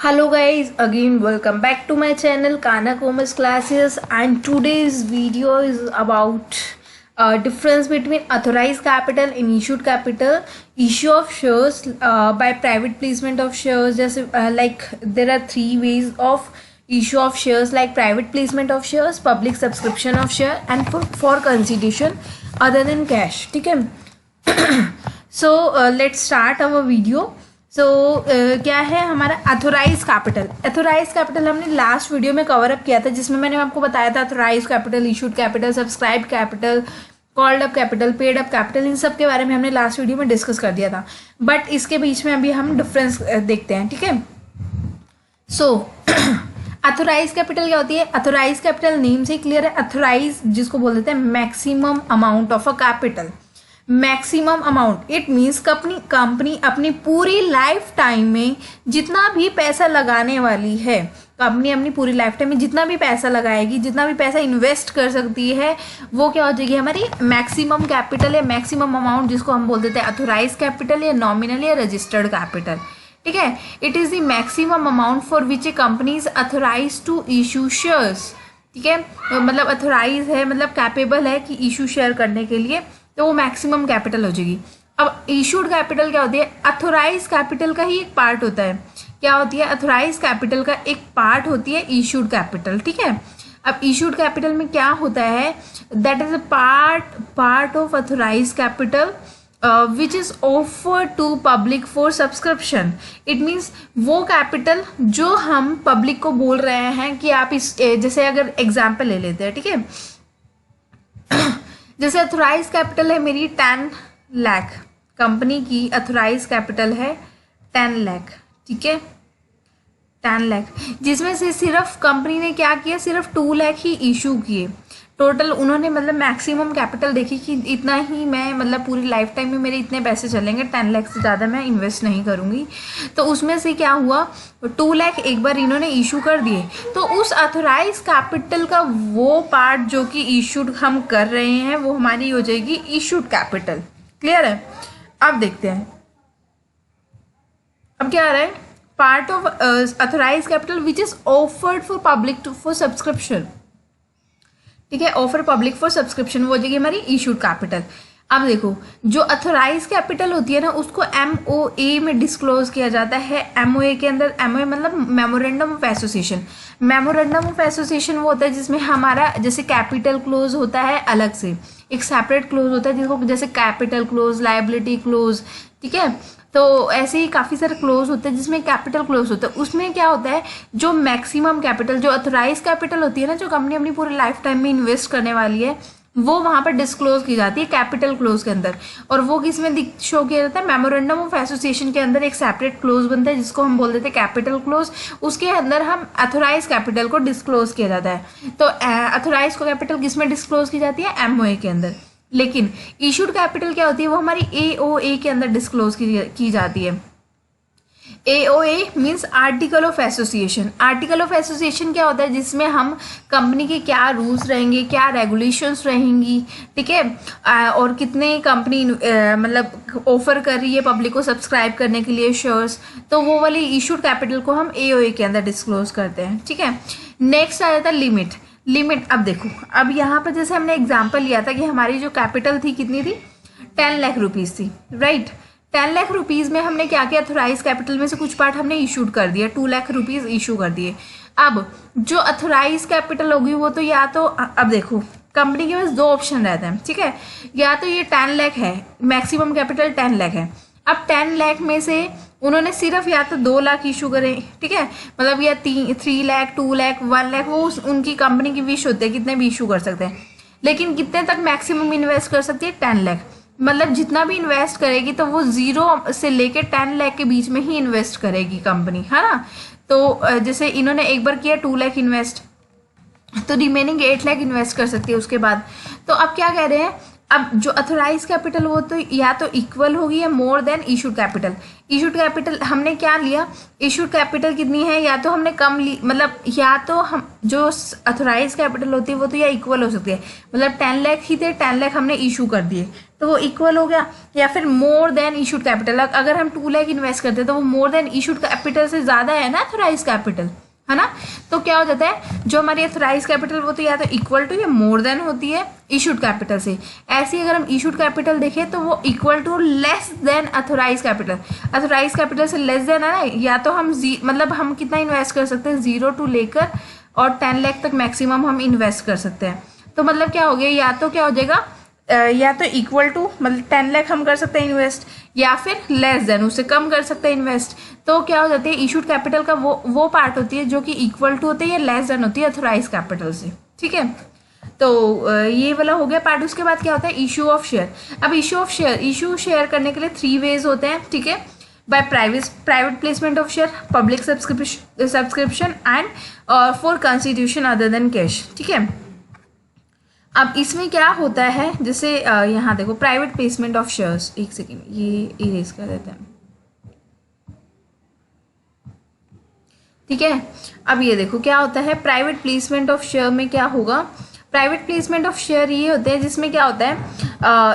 Hello guys, again welcome back to my channel Kana Commerce Classes, and today's video is about difference between authorized capital and issued capital. Issue of shares by private placement of shares. Just like there are three ways of issue of shares, like private placement of shares, public subscription of share, and for consideration other than cash. ठीक है. So let's start our video. क्या है हमारा authorise capital. Authorise capital हमने last video में cover up किया था, जिसमें मैंने आपको बताया था authorise capital, issued capital, subscribe capital, called up capital, paid up capital, इन सब के बारे में हमने लास्ट वीडियो में डिस्कस कर दिया था. बट इसके बीच में अभी हम डिफरेंस देखते हैं. ठीक है. सो अथोराइज कैपिटल क्या होती है? अथोराइज कैपिटल नेम से क्लियर है. अथोराइज जिसको बोल देते हैं maximum amount of a capital. Maximum amount it means company अपनी पूरी लाइफ टाइम में जितना भी पैसा लगाने वाली है, कंपनी अपनी पूरी लाइफ टाइम में जितना भी पैसा लगाएगी, जितना भी पैसा इन्वेस्ट कर सकती है, वो क्या हो जाएगी? हमारी मैक्सिमम कैपिटल या मैक्सिमम अमाउंट, जिसको हम बोल देते हैं अथोराइज कैपिटल या नॉमिनल या रजिस्टर्ड कैपिटल. ठीक है. It is the maximum amount for which a company is authorise to issue shares. ठीक है. मतलब अथोराइज है, मतलब कैपेबल है कि इशू शेयर करने के लिए, तो वो मैक्सिमम कैपिटल हो जाएगी. अब इशूड कैपिटल क्या होती है? अथोराइज कैपिटल का ही एक पार्ट होता है. क्या होती है? अथोराइज कैपिटल का एक पार्ट होती है इशूड कैपिटल. ठीक है. अब इशूड कैपिटल में क्या होता है? That is a part of authorise capital which is offer to public for subscription. It means वो कैपिटल जो हम पब्लिक को बोल रहे हैं कि आप इस, जैसे अगर एग्जाम्पल ले लेते हैं. ठीक है. जैसे अथोराइज कैपिटल है मेरी 10 लाख, कंपनी की अथोराइज कैपिटल है 10 लाख. ठीक है. 10 लाख, जिसमें से सिर्फ कंपनी ने क्या किया? सिर्फ 2 लाख ही इशू किए. टोटल उन्होंने मतलब मैक्सिमम कैपिटल देखी कि इतना ही मैं, मतलब पूरी लाइफ टाइम में मेरे इतने पैसे चलेंगे, 10 लाख से ज़्यादा मैं इन्वेस्ट नहीं करूँगी. तो उसमें से क्या हुआ? 2 लाख एक बार इन्होंने इशू कर दिए. तो उस अथोराइज कैपिटल का वो पार्ट जो कि इशूड हम कर रहे हैं, वो हमारी हो जाएगी इशूड कैपिटल. क्लियर है? अब देखते हैं अब क्या आ रहा है. Part of authorise capital which is offered for public for subscription. ठीक है. ऑफर पब्लिक फॉर सब्सक्रिप्शन, वो हो जाएगी हमारी इशूड कैपिटल. अब देखो, जो अथोराइज कैपिटल होती है ना, उसको MOA में डिस्क्लोज किया जाता है. MOA के अंदर, MOA मतलब memorandum of association. Memorandum of association वो होता है जिसमें हमारा जैसे कैपिटल क्लोज होता है, अलग से एक सेपरेट क्लोज होता है जिसको जैसे कैपिटल क्लोज, लायबिलिटी क्लोज. ठीक है. तो ऐसे ही काफ़ी सारे क्लोज होते हैं जिसमें कैपिटल क्लोज होता है. उसमें क्या होता है? जो मैक्सिमम कैपिटल, जो अथोराइज कैपिटल होती है ना, जो कंपनी अपनी पूरी लाइफ टाइम में इन्वेस्ट करने वाली है, वो वहाँ पर डिस्क्लोज की जाती है कैपिटल क्लोज के अंदर. और वो किस में शो किया जाता है? मेमोरेंडम ऑफ एसोसिएशन के अंदर एक सेपरेट क्लोज बनता है जिसको हम बोल देते हैं कैपिटल क्लोज. उसके अंदर हम अथोराइज कैपिटल को डिस्क्लोज किया जाता है. तो अथोराइज को कैपिटल किस में डिस्क्लोज की जाती है? MOA के अंदर. लेकिन इशूड कैपिटल क्या होती है? वो हमारी AOA के अंदर डिस्क्लोज की जाती है. AOA means article of association. Article of association क्या होता है? जिसमें हम कंपनी के क्या रूल्स रहेंगे, क्या रेगुलेशंस रहेंगी. ठीक है. और कितने कंपनी मतलब ऑफर कर रही है पब्लिक को सब्सक्राइब करने के लिए शेयर्स, तो वो वाली इशूड कैपिटल को हम AOA के अंदर डिस्क्लोज करते हैं. ठीक है. नेक्स्ट आ जाता है लिमिट. लिमिट. अब देखो, अब यहाँ पर जैसे हमने एग्जाम्पल लिया था कि हमारी जो कैपिटल थी कितनी थी? 10 लाख रुपीज़ थी. राइट. 10 लाख रुपीज़ में हमने क्या किया? अथोराइज कैपिटल में से कुछ पार्ट हमने इशूड कर दिया. 2 लाख रुपीज़ इशू कर दिए. अब जो अथोराइज कैपिटल होगी वो तो या तो, अब देखो कंपनी के पास 2 ऑप्शन रहते हैं. ठीक है. या तो ये 10 लाख है, मैक्सिमम कैपिटल 10 लाख है. अब 10 लाख में से उन्होंने सिर्फ या तो 2 लाख इशू करे. ठीक है. मतलब या 3 लाख, 2 लाख, 1 लाख, वो उनकी कंपनी की विश होती है, कितने भी इशू कर सकते हैं. लेकिन कितने तक मैक्सिमम इन्वेस्ट कर सकती है? 10 लाख. मतलब जितना भी इन्वेस्ट करेगी तो वो 0 से लेके 10 लाख के बीच में ही इन्वेस्ट करेगी कंपनी, है ना. तो जैसे इन्होंने एक बार किया 2 लाख इन्वेस्ट, तो रिमेनिंग 8 लाख इन्वेस्ट कर सकती है उसके बाद. तो अब क्या कह रहे हैं? अब जो अथोराइज कैपिटल वो तो या तो इक्वल होगी या more than issued capital. Issued capital हमने क्या लिया? इशूड कैपिटल कितनी है? या तो हमने कम ली, मतलब या तो हम जो अथोराइज कैपिटल होती है वो तो या इक्वल हो सकती है, मतलब 10 लाख ही थे, 10 लाख हमने इशू कर दिए, तो वो इक्वल हो गया। या फिर मोर देन इशूड कैपिटल, अगर हम 2 लाख इन्वेस्ट करते हैं तो वो मोर देन इशूड कैपिटल से ज़्यादा है ना अथोराइज कैपिटल, है ना। तो क्या हो जाता है, जो हमारी अथोराइज कैपिटल वो तो या तो इक्वल टू या मोर देन होती है इशूड कैपिटल से। ऐसे ही अगर हम इशूड कैपिटल देखें तो वो equal to less than authorise capital. Authorise capital से लेस देन है ना, या तो हम मतलब हम कितना इन्वेस्ट कर सकते हैं, 0 टू लेकर और 10 लाख तक मैक्सिमम हम इन्वेस्ट कर सकते हैं। तो मतलब क्या हो गया, या तो क्या हो जाएगा, या तो इक्वल टू मतलब 10 लाख हम कर सकते हैं इन्वेस्ट, या फिर लेस देन उससे कम कर सकते हैं इन्वेस्ट। तो क्या हो जाती है, इशूड कैपिटल का वो पार्ट होती है जो कि इक्वल टू होती है या लेस देन होती है अथोराइज कैपिटल से, ठीक है। तो ये वाला हो गया पार्ट। उसके बाद क्या होता है, इशू ऑफ शेयर। अब इशू शेयर करने के लिए 3 वेज होते हैं, ठीक है। By private placement of share, public subscription and for constitution other than cash, ठीक है। अब इसमें क्या होता है, जैसे यहाँ देखो प्राइवेट प्लेसमेंट ऑफ शेयर्स, एक सेकेंड ये इरेज कर देते हैं, ठीक है। अब ये देखो क्या होता है, प्राइवेट प्लेसमेंट ऑफ शेयर में क्या होगा, प्राइवेट प्लेसमेंट ऑफ शेयर ये होते हैं जिसमें क्या होता है,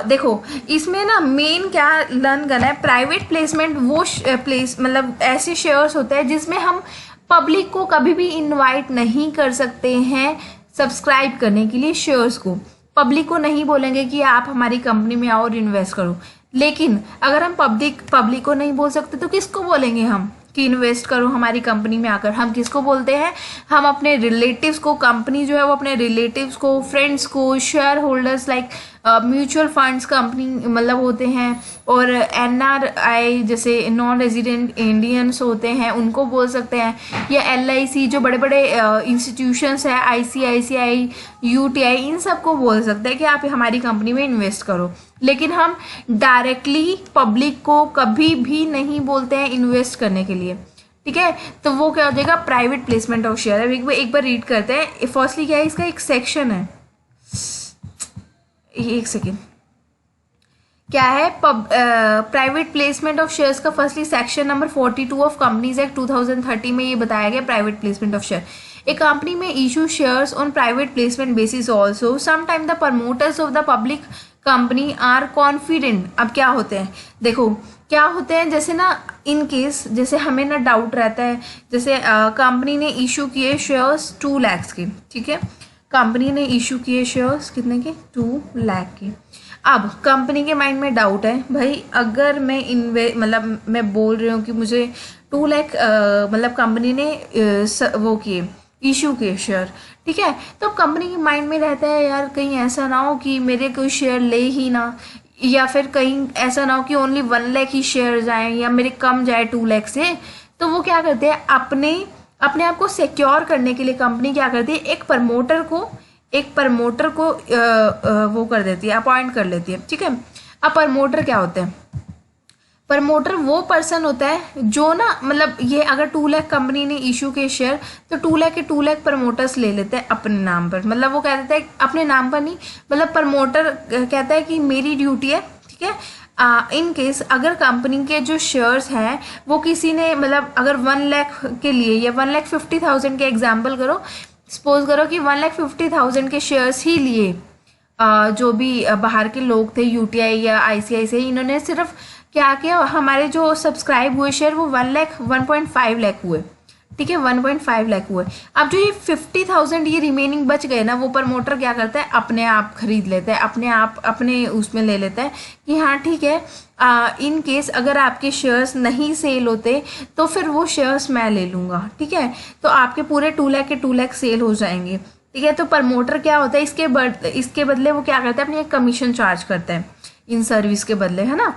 देखो इसमें ना मेन क्या लर्न करना है, प्राइवेट प्लेसमेंट वो मतलब ऐसे शेयर्स होते हैं जिसमें हम पब्लिक को कभी भी इनवाइट नहीं कर सकते हैं सब्सक्राइब करने के लिए। शेयर्स को पब्लिक को नहीं बोलेंगे कि आप हमारी कंपनी में आओ और इन्वेस्ट करो। लेकिन अगर हम पब्लिक को नहीं बोल सकते तो किसको बोलेंगे हम कि इन्वेस्ट करो हमारी कंपनी में आकर। हम किसको बोलते हैं, हम अपने रिलेटिव्स को, कंपनी जो है वो अपने रिलेटिव्स को, फ्रेंड्स को, share holders like mutual funds company मतलब होते हैं, और NRI जैसे नॉन रेजिडेंट इंडियंस होते हैं उनको बोल सकते हैं, या LIC जो बड़े बड़े इंस्टीट्यूशंस है, ICICI, UTI, इन सबको बोल सकते हैं कि आप हमारी कंपनी में इन्वेस्ट करो। लेकिन हम डायरेक्टली पब्लिक को कभी भी नहीं बोलते हैं इन्वेस्ट करने के लिए, ठीक है। तो वो क्या हो जाएगा, प्राइवेट प्लेसमेंट ऑफ शेयर। अब एक बार रीड करते हैं। फर्स्टली क्या है, इसका एक सेक्शन है, एक सेकेंड, क्या है, प्राइवेट प्लेसमेंट ऑफ शेयर्स का firstly section number 42 of companies act 2030 में ये बताया गया private placement of share. A company may issue shares on private placement basis also. Sometimes the promoters of the public company are confident. अब क्या होते हैं, देखो क्या होते हैं, जैसे ना इन केस जैसे हमें ना डाउट रहता है, जैसे कंपनी ने इशू किए शेयर्स 2 लाख के, ठीक है। कंपनी ने इशू किए शेयर्स कितने के, 2 लाख के। अब कंपनी के माइंड में डाउट है, भाई अगर मैं मतलब मैं बोल रही हूँ कि मुझे 2 लाख मतलब कंपनी ने वो किए इशू के शेयर, ठीक है। तो कंपनी के माइंड में रहता है यार कहीं ऐसा ना हो कि मेरे कोई शेयर ले ही ना, या फिर कहीं ऐसा ना हो कि ओनली 1 लाख ही शेयर जाएं या मेरे कम जाए 2 लाख से। तो वो क्या करते हैं, अपने आप को सिक्योर करने के लिए कंपनी क्या करती है, एक प्रमोटर को वो कर देती है, अपॉइंट कर लेती है, ठीक है। अब प्रमोटर क्या होते हैं, प्रमोटर वो पर्सन होता है जो ना मतलब ये अगर 2 लाख कंपनी ने इशू के शेयर तो 2 लाख के 2 लाख प्रमोटर्स ले लेते हैं अपने नाम पर। मतलब वो कह देता है अपने नाम पर नहीं, मतलब प्रमोटर कहता है कि मेरी ड्यूटी है, ठीक है। इन केस अगर कंपनी के जो शेयर्स हैं वो किसी ने मतलब अगर 1 लाख के लिए या 1,50,000 के एग्जाम्पल करो, सपोज करो कि 1,50,000 के शेयर्स ही लिए, जो भी बाहर के लोग थे UTI या ICICI, इन्होंने सिर्फ क्या किया, हमारे जो सब्सक्राइब हुए शेयर वो 1.5 लाख हुए, ठीक है, 1.5 लाख हुए। अब जो ये 50,000 ये रिमेनिंग बच गए ना, वो प्रमोटर क्या करता है, अपने आप खरीद लेता है, अपने आप अपने उसमें ले लेता है कि हाँ ठीक है, इन केस अगर आपके शेयर्स नहीं सेल होते तो फिर वो शेयर्स मैं ले लूँगा, ठीक है। तो आपके पूरे 2 लाख के 2 लाख सेल हो जाएंगे, ठीक है। तो प्रमोटर क्या होता है, इसके बदले वो क्या करता है, अपनी एक कमीशन चार्ज करता है इन सर्विस के बदले, है ना।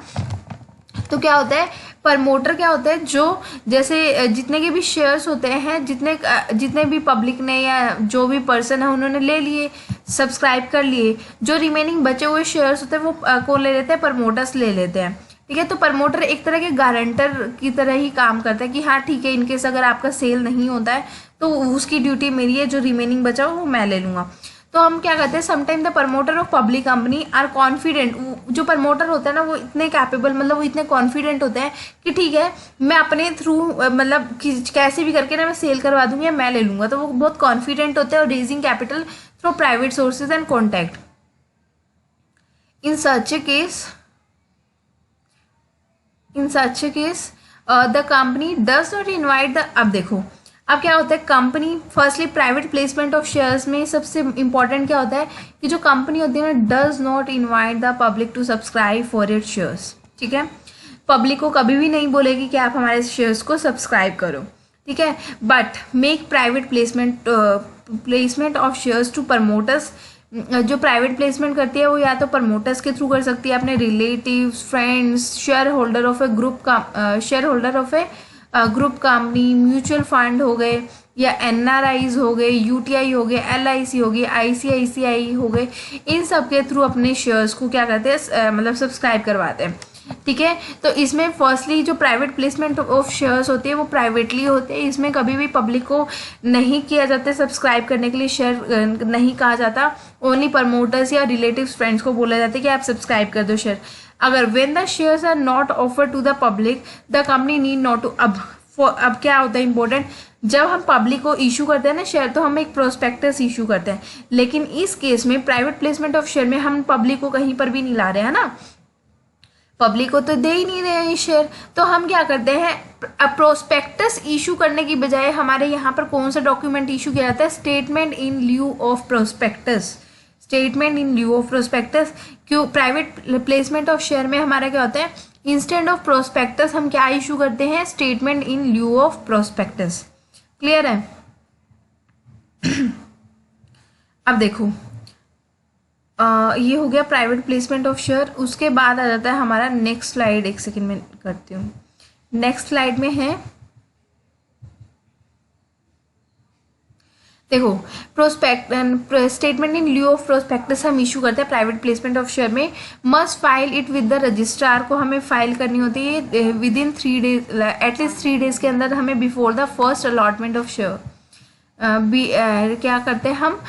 तो क्या होता है, प्रमोटर क्या होता है, जो जैसे जितने के भी शेयर्स होते हैं, जितने भी पब्लिक ने या जो भी पर्सन है उन्होंने ले लिए, सब्सक्राइब कर लिए, जो रिमेनिंग बचे हुए शेयर्स होते हैं वो कौन ले लेते हैं, प्रमोटर्स ले लेते हैं, ठीक है। तो प्रमोटर एक तरह के गारंटर की तरह ही काम करता है कि हाँ ठीक है, इनकेस अगर आपका सेल नहीं होता है तो उसकी ड्यूटी मेरी है, जो रिमेनिंग बचा हो वो मैं ले लूँगा। तो हम क्या कहते हैं, sometime the promoter of public company are confident. जो प्रमोटर होता है ना वो इतने कैपेबल, मतलब वो इतने कॉन्फिडेंट होते हैं कि ठीक है मैं अपने थ्रू मतलब कैसे भी करके ना मैं सेल करवा दूंगी या मैं ले लूँगा। तो वो बहुत कॉन्फिडेंट होते हैं और raising capital through private sources and contact. In such A case the company does not invite the, अब देखो अब क्या होता है company, firstly private placement of shares में सबसे इंपॉर्टेंट क्या होता है कि जो कंपनी होती है ना, does not invite the public to subscribe for it shares, ठीक है। पब्लिक को कभी भी नहीं बोलेगी कि आप हमारे शेयर्स को सब्सक्राइब करो, ठीक है। But make private placement of shares to promoters, जो प्राइवेट प्लेसमेंट करती है वो या तो प्रमोटर्स के थ्रू कर सकती है, अपने relatives, friends, share holder of a group का, share holder of a group company, mutual fund हो गए, या NRIs हो गए, UTI हो गए, LIC हो गई, ICICI हो गए, इन सब के थ्रू अपने शेयर्स को क्या करते हैं, मतलब सब्सक्राइब करवाते हैं, ठीक है। तो इसमें फर्स्टली जो प्राइवेट प्लेसमेंट ऑफ शेयर्स होते हैं वो प्राइवेटली होते हैं, इसमें कभी भी पब्लिक को नहीं किया जाता सब्सक्राइब करने के लिए, शेयर नहीं कहा जाता, ओनली प्रमोटर्स या रिलेटिव्स, फ्रेंड्स को बोला जाता है कि आप सब्सक्राइब कर दो शेयर। अगर when the shares are not offer to the public the company need not to, अब क्या होता है इंपॉर्टेंट, जब हम पब्लिक को इशू करते हैं ना शेयर, तो हम एक प्रोस्पेक्टस इशू करते हैं, लेकिन इस केस में प्राइवेट प्लेसमेंट ऑफ शेयर में हम पब्लिक को कहीं पर भी नहीं ला रहे हैं ना, पब्लिक को तो दे ही नहीं रहे हैं शेयर, तो हम क्या करते हैं, प्रोस्पेक्टस इशू करने की बजाय हमारे यहाँ पर कौन सा डॉक्यूमेंट इशू किया जाता है, statement in lieu of prospectus, statement in lieu of prospectus. क्यों, प्राइवेट प्लेसमेंट ऑफ शेयर में हमारा क्या होता है, इंस्टेंट ऑफ प्रोस्पेक्टस हम क्या इशू करते हैं, statement in lieu of prospectus. Clear है। अब देखो ये हो गया प्राइवेट प्लेसमेंट ऑफ शेयर। उसके बाद आ जाता है हमारा नेक्स्ट स्लाइड, एक सेकंड में करती हूँ। नेक्स्ट स्लाइड में है, देखो statement in lieu of prospectus हम इशू करते हैं प्राइवेट प्लेसमेंट ऑफ शेयर में। Must file it with the registrar, को हमें फाइल करनी होती है with in 3 days, at least 3 days के अंदर हमें, before the first allotment of share. क्या करते हैं हम,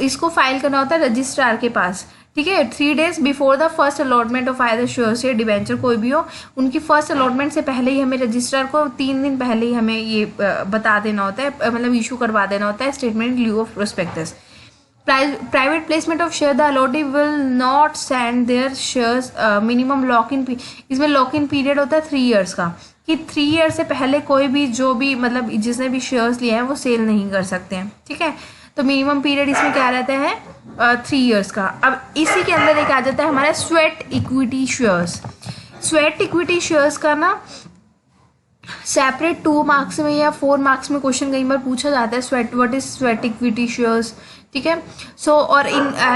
इसको फाइल करना होता है रजिस्ट्रार के पास, ठीक है, 3 days before the first allotment of either shares या डिबेंचर, कोई भी हो, उनकी फर्स्ट अलॉटमेंट से पहले ही हमें रजिस्ट्रार को 3 दिन पहले ही हमें ये बता देना होता है, मतलब इशू करवा देना होता है statement lieu of prospectus. Private placement of share, the allottee will not send their shares minimum lock in, इसमें लॉक इन पीरियड होता है 3 ईयर्स का, कि 3 ईयर से पहले कोई भी जो भी मतलब जिसने भी शेयर्स लिए हैं वो सेल नहीं कर सकते हैं, ठीक है। तो मिनिमम पीरियड इसमें क्या रहता है, 3 ईयर्स का। अब इसी के अंदर एक आ जाता है हमारा sweat equity shares. Sweat equity shares का ना सेपरेट 2 मार्क्स में या 4 मार्क्स में क्वेश्चन कई बार पूछा जाता है, sweat what is sweat equity shares, ठीक है। सो और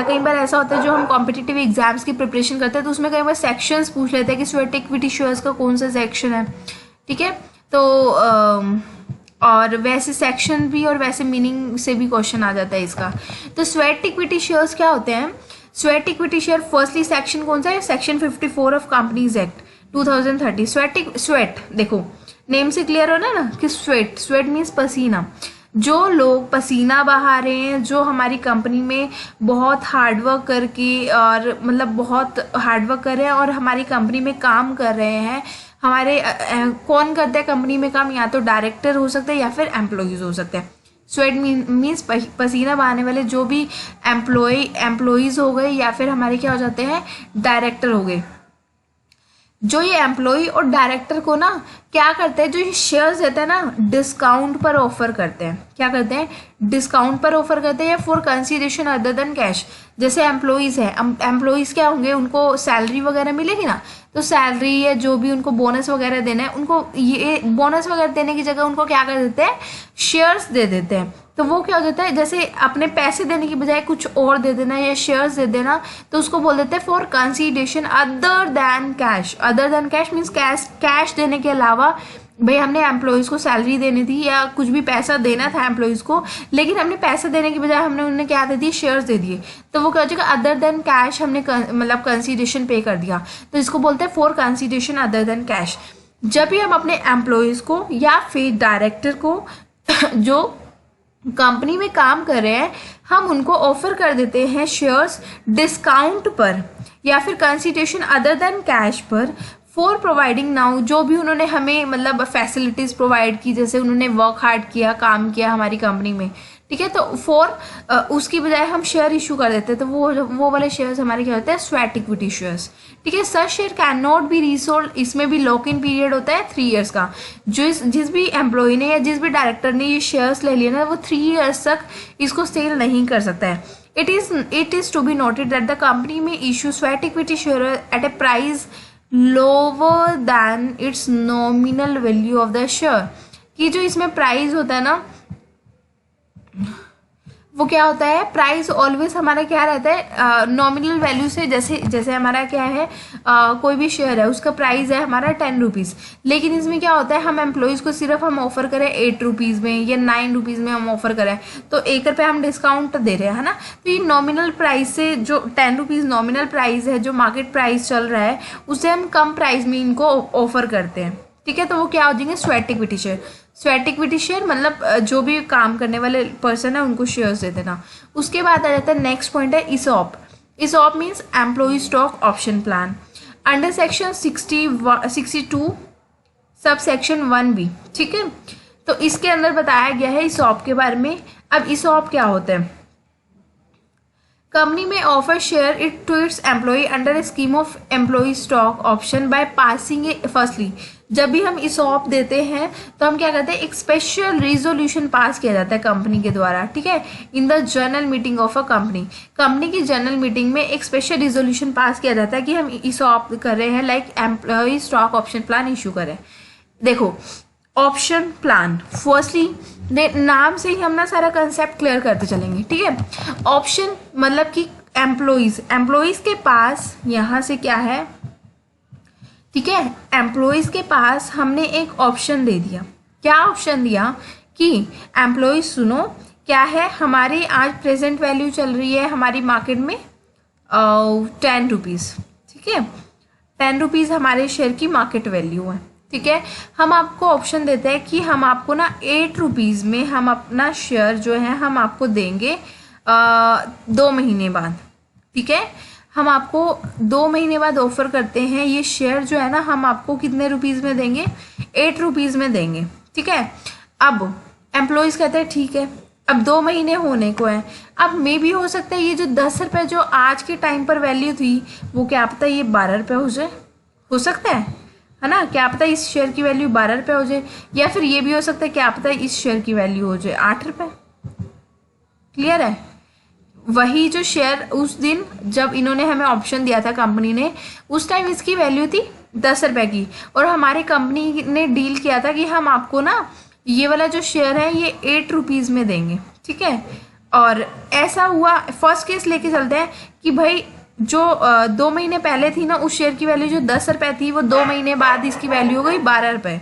कई बार ऐसा होता है जो हम कॉम्पिटिटिव एग्जाम्स की प्रिपरेशन करते हैं तो उसमें कई बार सेक्शंस पूछ लेते हैं कि स्वेट इक्विटी शेयर्स का कौन सा सेक्शन है, ठीक है। तो और वैसे सेक्शन भी और वैसे मीनिंग से भी क्वेश्चन आ जाता है इसका। तो स्वेट इक्विटी शेयर्स क्या होते हैं, sweat equity share firstly section कौन सा है, section 54 of companies act 2030। Sweat देखो नेम से क्लियर हो ना कि स्वेट मीन्स पसीना, जो लोग पसीना बहा रहे हैं, जो हमारी कंपनी में बहुत हार्डवर्क करके और मतलब बहुत हार्डवर्क कर रहे हैं और हमारी कंपनी में काम कर रहे हैं, हमारे कौन करता है कंपनी में काम, या तो डायरेक्टर हो सकते हैं या फिर एम्प्लॉयज़ हो सकते हैं। स्वेट मीन्स पसीना बहाने वाले जो भी एम्प्लॉयज़ हो गए या फिर हमारे क्या हो जाते हैं, डायरेक्टर हो गए। जो ये एम्प्लॉय और डायरेक्टर को ना क्या करते हैं, जो ये शेयर्स देते हैं ना डिस्काउंट पर ऑफर करते हैं, क्या करते हैं, डिस्काउंट पर ऑफर करते हैं या for consideration other than cash. जैसे एम्प्लॉयज़ हैं, एम्प्लॉयज़ क्या होंगे, उनको सैलरी वगैरह मिलेगी ना, तो सैलरी या जो भी उनको बोनस वगैरह देना है, उनको ये बोनस वगैरह देने की जगह उनको क्या कर देते हैं, शेयर्स दे देते हैं। तो वो क्या हो जाता है, जैसे अपने पैसे देने की बजाय कुछ और दे देना या शेयर्स दे देना, तो उसको बोल देते हैं for consideration other than cash. Other than cash means cash देने के अलावा, भाई हमने एम्प्लॉयज़ को सैलरी देनी थी या कुछ भी पैसा देना था एम्प्लॉयज़ को, लेकिन हमने पैसे देने की बजाय हमने उन्हें क्या दे दिए, शेयर्स दे दिए, तो वो क्या हो जाएगा, अदर देन कैश हमने मतलब कंसीडरेशन पे कर दिया, तो इसको बोलते हैं for consideration other than cash. जब भी हम अपने एम्प्लॉयज़ को या फिर डायरेक्टर को जो कंपनी में काम कर रहे हैं, हम उनको ऑफर कर देते हैं शेयर्स डिस्काउंट पर या फिर कंसीडरेशन अदर देन कैश पर, फॉर प्रोवाइडिंग नाउ, जो भी उन्होंने हमें मतलब फैसिलिटीज़ प्रोवाइड की, जैसे उन्होंने वर्क हार्ड किया, काम किया हमारी कंपनी में, ठीक है। तो उसकी बजाय हम शेयर इशू कर देते हैं, तो वो वाले शेयर्स हमारे क्या होते हैं, स्वेट इक्विटी शेयर्स। ठीक है। Such share can not be resold, इसमें भी लॉक इन पीरियड होता है 3 ईयर्स का। जिस भी एम्प्लॉय ने या जिस भी डायरेक्टर ने ये शेयर्स ले लिए ना, वो 3 ईयर्स तक इसको सेल नहीं कर सकता है। It is to be noted that the company may issue sweat equity share at a price lower than its nominal value of the share। कि जो इसमें प्राइस होता है ना, वो क्या होता है, प्राइस ऑलवेज हमारा क्या रहता है, नॉमिनल वैल्यू से। जैसे हमारा क्या है, कोई भी शेयर है उसका प्राइस है हमारा 10 रुपीज़, लेकिन इसमें क्या होता है, हम एम्प्लॉयज़ को सिर्फ हम ऑफर करें 8 रुपीज़ में या 9 रुपीज़ में हम ऑफर करें, तो 1 रुपये हम डिस्काउंट दे रहे हैं, है ना। तो ये नॉमिनल प्राइस से, जो 10 रुपीज़ नॉमिनल प्राइस है, जो मार्केट प्राइस चल रहा है, उससे हम कम प्राइस में इनको ऑफर करते हैं। ठीक है। तो वो क्या हो जाएंगे, sweat equity share. Sweat equity share मतलब जो भी काम करने वाले पर्सन है उनको शेयर्स दे देना। उसके बाद आ जाता है नेक्स्ट पॉइंट है ESOP. ESOP means employ stock option plan under section 62 sub section 1B। ठीक है। तो इसके अंदर बताया गया है इसॉप के बारे में। अब इसॉप क्या होता है, कंपनी में offer share it to its employ under a scheme of employ stock option by passing a, firstly जब भी हम इसॉप देते हैं तो हम क्या करते हैं, एक स्पेशल रिजोल्यूशन पास किया जाता है कंपनी के द्वारा। ठीक है। In the general meeting of a company की जनरल मीटिंग में एक स्पेशल रिजोल्यूशन पास किया जाता है कि हम इसॉप कर रहे हैं, like employ stock option plan issue करें। देखो ऑप्शन प्लान, फर्स्टली नाम से ही हम ना सारा कंसेप्ट क्लियर करते चलेंगे। ठीक है। ऑप्शन मतलब कि एम्प्लॉयज़ के पास यहाँ से क्या है, ठीक है, एम्प्लॉयज़ के पास हमने एक ऑप्शन दे दिया। क्या ऑप्शन दिया कि एम्प्लॉयज़ सुनो, क्या है, हमारी आज प्रेजेंट वैल्यू चल रही है हमारी मार्केट में 10 रुपीज़। ठीक है। 10 रुपीज़ हमारे शेयर की मार्केट वैल्यू है। ठीक है। हम आपको ऑप्शन देते हैं कि हम आपको ना 8 रुपीज़ में हम अपना शेयर जो है हम आपको देंगे 2 महीने बाद। ठीक है। हम आपको 2 महीने बाद ऑफर करते हैं, ये शेयर जो है ना हम आपको कितने रुपीज़ में देंगे, 8 रुपीज़ में देंगे। ठीक है। अब एम्प्लॉयज़ कहते हैं ठीक है, अब 2 महीने होने को है, अब मे भी हो सकता है ये जो 10 रुपये जो आज के टाइम पर वैल्यू थी वो क्या पता ये 12 रुपये हो जाए, हो सकता है ना। क्या पता इस शेयर की वैल्यू 12 रुपये हो जाए, या फिर ये भी हो सकता है क्या पता इस शेयर की वैल्यू हो जाए 8 रुपये। क्लियर है। वही जो शेयर उस दिन जब इन्होंने हमें ऑप्शन दिया था कंपनी ने, उस टाइम इसकी वैल्यू थी 10 रुपये की, और हमारी कंपनी ने डील किया था कि हम आपको ना ये वाला जो शेयर है ये 8 रुपीज़ में देंगे। ठीक है। और ऐसा हुआ, फर्स्ट केस लेके चलते हैं कि भाई जो 2 महीने पहले थी ना उस शेयर की वैल्यू जो 10 रुपये थी, वो 2 महीने बाद इसकी वैल्यू हो गई 12 रुपये।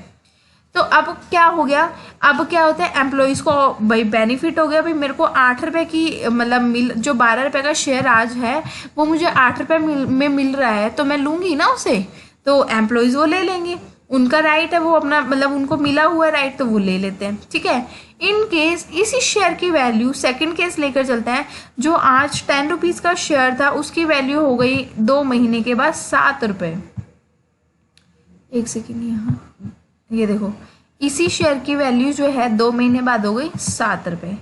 तो अब क्या हो गया, अब क्या होता है, एम्प्लॉयज़ को भाई बेनिफिट हो गया, भाई मेरे को 8 रुपये की मतलब जो 12 रुपये का शेयर आज है वो मुझे 8 रुपये में मिल रहा है, तो मैं लूँगी ना उसे, तो एम्प्लॉयज़ वो ले लेंगे, उनका राइट है, वो अपना मतलब उनको मिला हुआ राइट, तो वो ले लेते हैं। ठीक है। इन केस इसी शेयर की वैल्यू, सेकंड केस लेकर चलते हैं, जो आज 10 रुपीज़ का शेयर था उसकी वैल्यू हो गई 2 महीने के बाद 7 रुपये। एक सेकेंड, यहाँ ये देखो, इसी शेयर की वैल्यू जो है 2 महीने बाद हो गई 7 रुपये।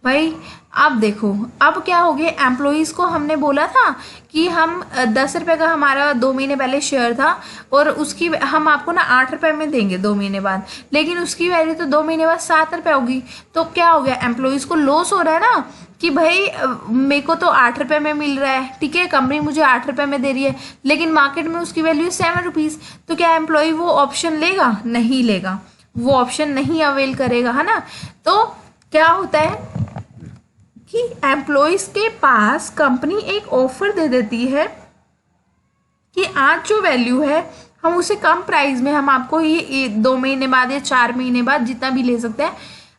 भाई अब देखो, अब क्या हो गया, एम्प्लॉयज़ को हमने बोला था कि हम 10 रुपये का हमारा 2 महीने पहले शेयर था और उसकी हम आपको ना 8 रुपये में देंगे 2 महीने बाद, लेकिन उसकी वैल्यू तो 2 महीने बाद 7 रुपये होगी। तो क्या हो गया, एम्प्लॉयज़ को लॉस हो रहा है ना कि भाई मेरे को तो 8 रुपये में मिल रहा है, ठीक है, कंपनी मुझे 8 रुपये में दे रही है, लेकिन मार्केट में उसकी वैल्यू 7 रुपीज़। तो क्या एम्प्लॉय वो ऑप्शन लेगा? नहीं लेगा, वो ऑप्शन नहीं अवेल करेगा, है ना। तो क्या होता है कि एम्प्लॉयज़ के पास कंपनी एक ऑफर दे देती है कि आज जो वैल्यू है हम उसे कम प्राइस में हम आपको ये 2 महीने बाद या 4 महीने बाद जितना भी ले सकते हैं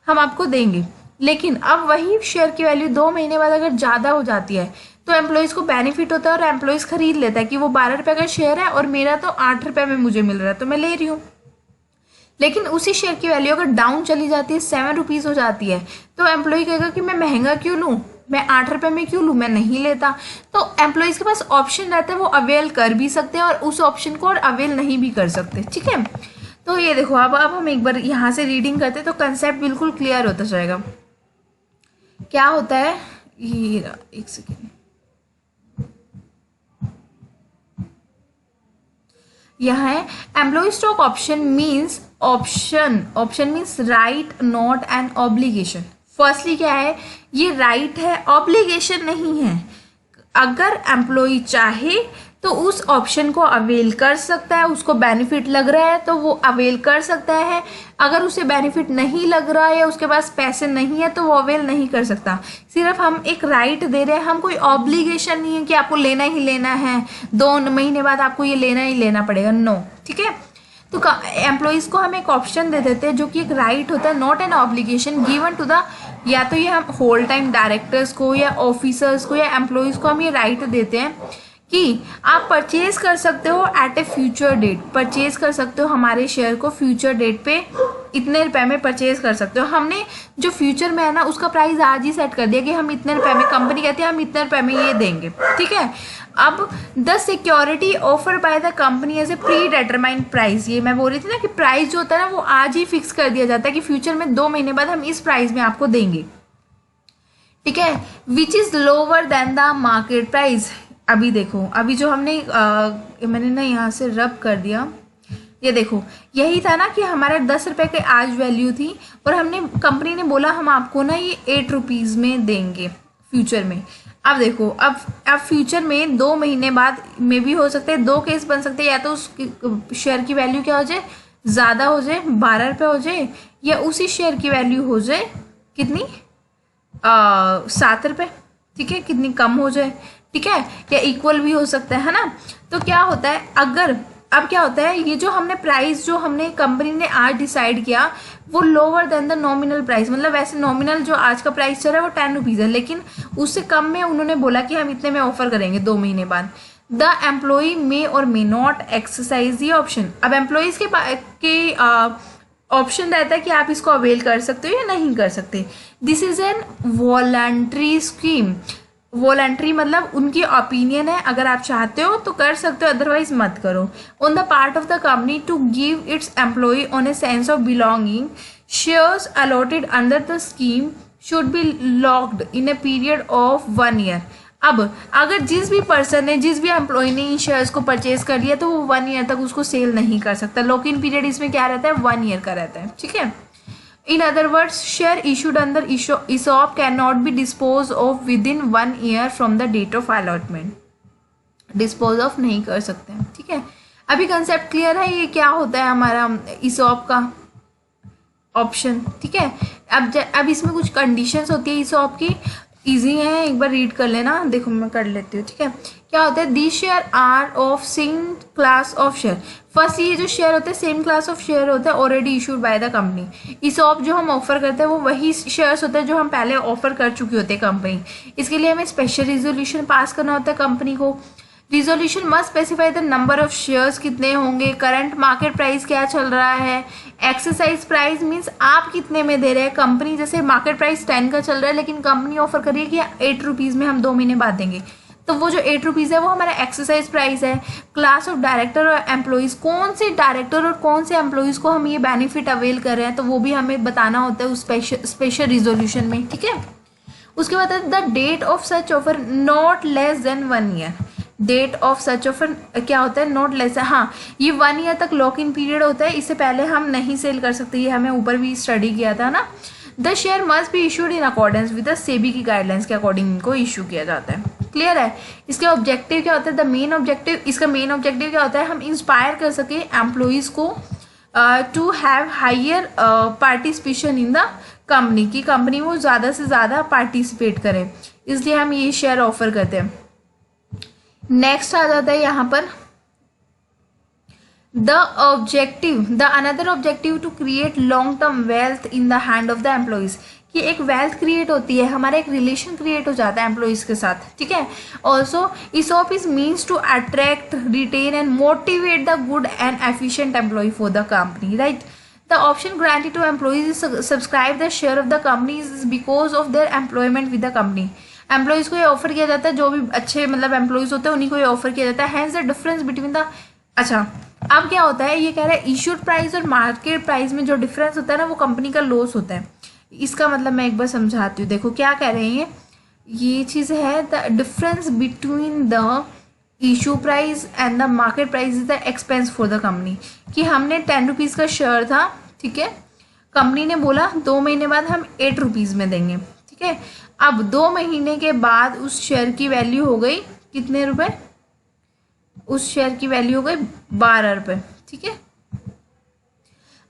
हम आपको देंगे। लेकिन अब वही शेयर की वैल्यू 2 महीने बाद अगर ज़्यादा हो जाती है तो एम्प्लॉयज़ को बेनिफिट होता है और एम्प्लॉयज़ खरीद लेता है कि वो 12 रुपये का शेयर है और मेरा तो 8 रुपये में मुझे मिल रहा है तो मैं ले रही हूँ। लेकिन उसी शेयर की वैल्यू अगर डाउन चली जाती है, 7 रुपीज़ हो जाती है, तो एम्प्लॉय कहेगा कि मैं महंगा क्यों लूँ, मैं 8 रुपये में क्यों लूँ, मैं नहीं लेता। तो एम्प्लॉयज़ के पास ऑप्शन रहता है, वो अवेल कर भी सकते हैं और उस ऑप्शन को और अवेल नहीं भी कर सकते। ठीक है। तो ये देखो, अब हम एक बार यहाँ से रीडिंग करते हैं तो कंसेप्ट बिल्कुल क्लियर होता जाएगा। क्या होता है, ये एक सेकेंड, यहाँ है employ stock option means, option means right not an obligation. Firstly क्या है, ये राइट है, ऑब्लिगेशन नहीं है। अगर एम्प्लॉय चाहे तो उस ऑप्शन को अवेल कर सकता है, उसको बेनिफिट लग रहा है तो वो अवेल कर सकता है। अगर उसे बेनिफिट नहीं लग रहा है या उसके पास पैसे नहीं है तो वो अवेल नहीं कर सकता। सिर्फ हम एक राइट दे रहे हैं, हम कोई ऑब्लिगेशन नहीं है कि आपको लेना ही लेना है, 2 महीने बाद आपको ये लेना ही लेना पड़ेगा, नो। ठीक है, तो एम्प्लॉयज़ को हम एक ऑप्शन दे देते हैं जो कि एक राइट होता है, not an obligation given to the, या तो ये हम होल टाइम डायरेक्टर्स को या ऑफिसर्स को या एम्प्लॉयज़ को हम ये राइट देते हैं कि आप परचेज कर सकते हो at a future date, purchase कर सकते हो हमारे शेयर को फ्यूचर डेट पे इतने रुपए में परचेज कर सकते हो। हमने जो फ्यूचर में है ना उसका प्राइस आज ही सेट कर दिया कि हम इतने रुपए में, कंपनी कहती है हम इतने रुपए में ये देंगे। ठीक है, अब the security offer by the company as a predetermined price, ये मैं बोल रही थी ना कि प्राइस जो होता है ना वो आज ही फिक्स कर दिया जाता है कि फ्यूचर में 2 महीने बाद हम इस प्राइस में आपको देंगे। ठीक है, which is lower than the market price. अभी देखो, अभी जो हमने मैंने ना यहाँ से रब कर दिया, ये देखो यही था ना कि हमारे 10 रुपए की आज वैल्यू थी और हमने, कंपनी ने बोला हम आपको ना ये 8 रुपीज़ में देंगे फ्यूचर में। अब देखो, अब फ्यूचर में 2 महीने बाद में भी हो सकते हैं, 2 केस बन सकते हैं, या तो उस शेयर की वैल्यू क्या हो जाए, ज़्यादा हो जाए, 12 रुपये हो जाए, या उसी शेयर की वैल्यू हो जाए कितनी, 7 रुपये। ठीक है, कितनी कम हो जाए। ठीक है, या इक्वल भी हो सकता है ना। तो क्या होता है, अगर अब क्या होता है, ये जो हमने प्राइस जो हमने कंपनी ने आज डिसाइड किया वो lower than the nominal price, मतलब वैसे नॉमिनल जो आज का प्राइस चल रहा है वो 10 रुपीज़ है, लेकिन उससे कम में उन्होंने बोला कि हम इतने में ऑफर करेंगे 2 महीने बाद। द एम्प्लॉय मे और may not exercise the option. अब एम्प्लॉयज़ के ऑप्शन रहता है कि आप इसको अवेल कर सकते हो या नहीं कर सकते। This is an voluntary scheme. Voluntary मतलब उनकी ओपिनियन है, अगर आप चाहते हो तो कर सकते हो, अदरवाइज मत करो। On the part of the company to give its employ on a sense of belonging, shares allotted under the scheme should be locked in a period of 1 year. अब अगर जिस भी पर्सन ने, जिस भी एम्प्लॉय ने इन शेयर्स को purchase कर लिया तो वो 1 ईयर तक उसको सेल नहीं कर सकता। लॉक इन पीरियड इसमें क्या रहता है, 1 ईयर का रहता है। ठीक है, in other words, share issued under ESOP cannot be disposed of within 1 year from the date of allotment. Dispose of नहीं कर सकते हैं। ठीक है, अभी कंसेप्ट क्लियर है, ये क्या होता है हमारा ESOP का ऑप्शन। ठीक है, अब इसमें कुछ कंडीशंस होती है ESOP की, इजी है, एक बार रीड कर लेना। देखो मैं कर लेती हूँ। ठीक है, क्या होता है, the share are of same class of share. First, ये जो शेयर होते हैं सेम क्लास ऑफ शेयर होता है already issued by the company. ESOP जो हम ऑफर करते हैं वो वही शेयर्स होते हैं जो हम पहले ऑफर कर चुकी होते हैं कंपनी। इसके लिए हमें स्पेशल रिजोल्यूशन पास करना होता है कंपनी को। Resolution must specify the number of shares कितने होंगे, करंट मार्केट प्राइस क्या चल रहा है, एक्सरसाइज प्राइस मीन्स आप कितने में दे रहे हैं। कंपनी जैसे मार्केट प्राइस 10 का चल रहा है लेकिन कंपनी ऑफर कर रही है कि 8 रुपीज़ में हम 2 महीने बाद देंगे, तो वो जो 8 रुपीज़ है वो हमारा एक्सरसाइज प्राइस है। क्लास ऑफ डायरेक्टर और एम्प्लॉयज़, कौन से डायरेक्टर और कौन से एम्प्लॉयज़ को हम ये बेनिफिट अवेल कर रहे हैं तो वो भी हमें बताना होता है उस स्पेशल रिजोल्यूशन में। ठीक है, उसके बाद the date of such offer not less than 1 year. Date of such offer क्या होता है, नॉट लेस, हाँ ये 1 ईयर तक लॉक इन पीरियड होता है, इससे पहले हम नहीं सेल कर सकते, ये हमें ऊपर भी स्टडी किया था ना। The share must be issued in accordance with the SEBI की गाइडलाइंस के अकॉर्डिंग इनको इशू किया जाता है। क्लियर है, इसके ऑब्जेक्टिव क्या होता है, द मेन ऑब्जेक्टिव, इसका मेन ऑब्जेक्टिव क्या होता है, हम इंस्पायर कर सके एम्प्लॉयज़ को to have higher participation in the company, की कंपनी वो ज़्यादा से ज़्यादा पार्टिसिपेट करें, इसलिए हम ये शेयर ऑफर करते हैं। नेक्स्ट आ जाता है यहाँ पर the objective, the another objective to create long term wealth in the hand of the employees, कि एक वेल्थ क्रिएट होती है, हमारा एक रिलेशन क्रिएट हो जाता है एम्प्लॉयज़ के साथ। ठीक है, also ESOP is means to attract, retain and motivate the good and efficient employ for the company, right. The option granted to employees is subscribe the share of the company is because of their employment with the company. Employees को ये offer किया जाता है, जो भी अच्छे मतलब employees होते हैं उन्हीं को ये ऑफर किया जाता है। Hence the difference between the, अच्छा अब क्या होता है, ये कह रहा है इशूड प्राइस और मार्केट प्राइस में जो डिफरेंस होता है ना वो कंपनी का लॉस होता है। इसका मतलब मैं एक बार समझाती हूँ। देखो क्या कह रहे हैं, ये चीज़ है the difference between the issue price and the market price is the expense for the company. कि हमने 10 रुपीज़ का शेयर था, ठीक है, कंपनी ने बोला 2 महीने बाद हम 8 रुपीज़ में देंगे, ठीक है। अब 2 महीने के बाद उस शेयर की वैल्यू हो गई कितने रुपए, उस शेयर की वैल्यू हो गई 12 रुपये, ठीक है।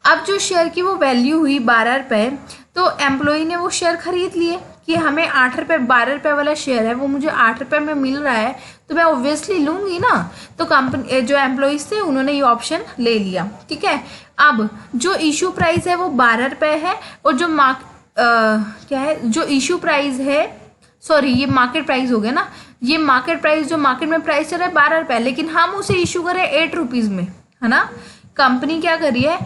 अब जो शेयर की वो वैल्यू हुई 12 रुपये, तो एम्प्लॉय ने वो शेयर खरीद लिए कि हमें 8 रुपये, 12 रुपये वाला शेयर है वो मुझे 8 रुपये में मिल रहा है, तो मैं ऑब्वियसली लूँगी ना। तो कंपनी जो एम्प्लॉयज़ थे उन्होंने ये ऑप्शन ले लिया, ठीक है। अब जो इशू प्राइस है वो 12 रुपये है, और जो क्या है, जो इशू प्राइस है, सॉरी ये मार्केट प्राइस हो गया ना, ये मार्केट प्राइस जो मार्केट में प्राइस चल रहा है 12 रुपये, लेकिन हम उसे इशू करें 8 रुपीज़ में, है ना। कंपनी क्या कर रही है,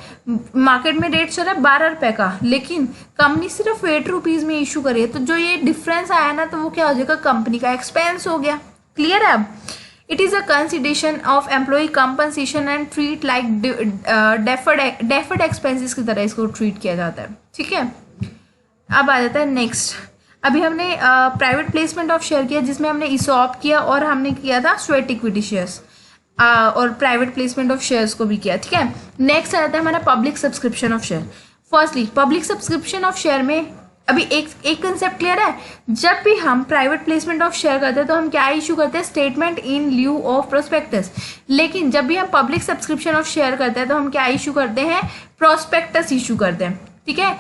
मार्केट में रेट चल रहा है 12 रुपये का, लेकिन कंपनी सिर्फ 8 रुपीज़ में इशू करी है। तो जो ये डिफरेंस आया ना, तो वो क्या हो जाएगा, कंपनी का एक्सपेंस हो गया। क्लियर है। अब it is a consideration of employee compensation and treat like deferred expenses की तरह इसको ट्रीट किया जाता है, ठीक है। अब आ जाता है नेक्स्ट। अभी हमने प्राइवेट प्लेसमेंट ऑफ शेयर किया, जिसमें हमने ईसॉप किया और हमने किया था स्वेट इक्विटी शेयर्स, और प्राइवेट प्लेसमेंट ऑफ शेयर्स को भी किया, ठीक है। नेक्स्ट आ जाता है हमारा public subscription of share. Firstly public subscription of share में अभी एक कंसेप्ट क्लियर है। जब भी हम प्राइवेट प्लेसमेंट ऑफ शेयर करते हैं तो हम क्या इशू करते हैं, statement in lieu of prospectus. लेकिन जब भी हम पब्लिक सब्सक्रिप्शन ऑफ शेयर करते हैं तो हम क्या इशू करते हैं, प्रोस्पेक्टस इशू करते हैं, ठीक है।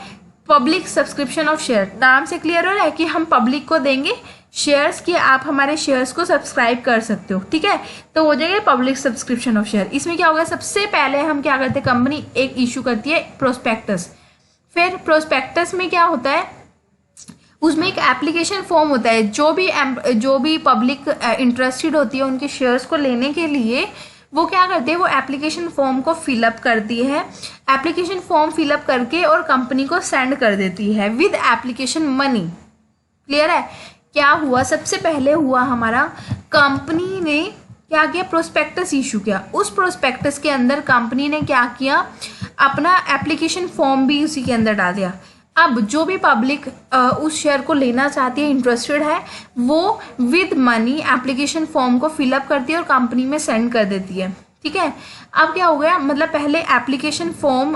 पब्लिक सब्सक्रिप्शन ऑफ शेयर, नाम से क्लियर हो रहा है कि हम पब्लिक को देंगे शेयर्स कि आप हमारे शेयर्स को सब्सक्राइब कर सकते हो, ठीक है। तो हो जाएगा पब्लिक सब्सक्रिप्शन ऑफ शेयर। इसमें क्या होगा, सबसे पहले हम क्या करते हैं, कंपनी एक इशू करती है प्रोस्पेक्टस। फिर प्रोस्पेक्टस में क्या होता है, उसमें एक एप्लीकेशन फॉर्म होता है। जो भी पब्लिक इंटरेस्टेड होती है उनके शेयर्स को लेने के लिए वो क्या करते हैं, वो एप्लीकेशन फॉर्म को फिलअप करती है। एप्लीकेशन फॉर्म फिलअप करके और कंपनी को सेंड कर देती है विद एप्लीकेशन मनी। क्लियर है। क्या हुआ, सबसे पहले हुआ हमारा, कंपनी ने क्या किया, प्रोस्पेक्टस इशू किया। उस प्रोस्पेक्टस के अंदर कंपनी ने क्या किया, अपना एप्लीकेशन फॉर्म भी उसी के अंदर डाल दिया। अब जो भी पब्लिक उस शेयर को लेना चाहती है, इंटरेस्टेड है, वो विद मनी एप्लीकेशन फॉर्म को फिलअप करती है और कंपनी में सेंड कर देती है, ठीक है। अब क्या हो गया, मतलब पहले एप्लीकेशन फॉर्म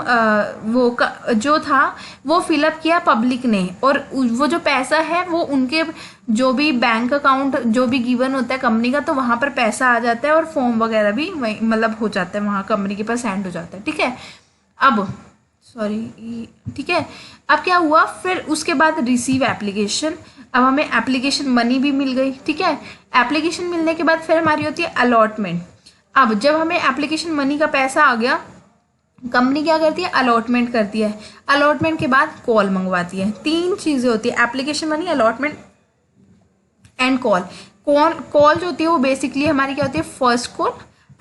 जो था वो फिलअप किया पब्लिक ने, और वो जो पैसा है वो उनके जो भी बैंक अकाउंट जो भी गिवन होता है कंपनी का, तो वहाँ पर पैसा आ जाता है और फॉर्म वगैरह भी मतलब हो जाता है, वहाँ कंपनी के पास सेंड हो जाता है, ठीक है। अब सॉरी, ठीक है। अब क्या हुआ, फिर उसके बाद रिसीव एप्लीकेशन। अब हमें एप्लीकेशन मनी भी मिल गई, ठीक है। एप्लीकेशन मिलने के बाद फिर हमारी होती है अलॉटमेंट। अब जब हमें एप्लीकेशन मनी का पैसा आ गया, कंपनी क्या करती है, अलॉटमेंट करती है। अलॉटमेंट के बाद कॉल मंगवाती है। 3 चीज़ें होती है, application money, allotment and call. Call जो होती है वो बेसिकली हमारी क्या होती है, first call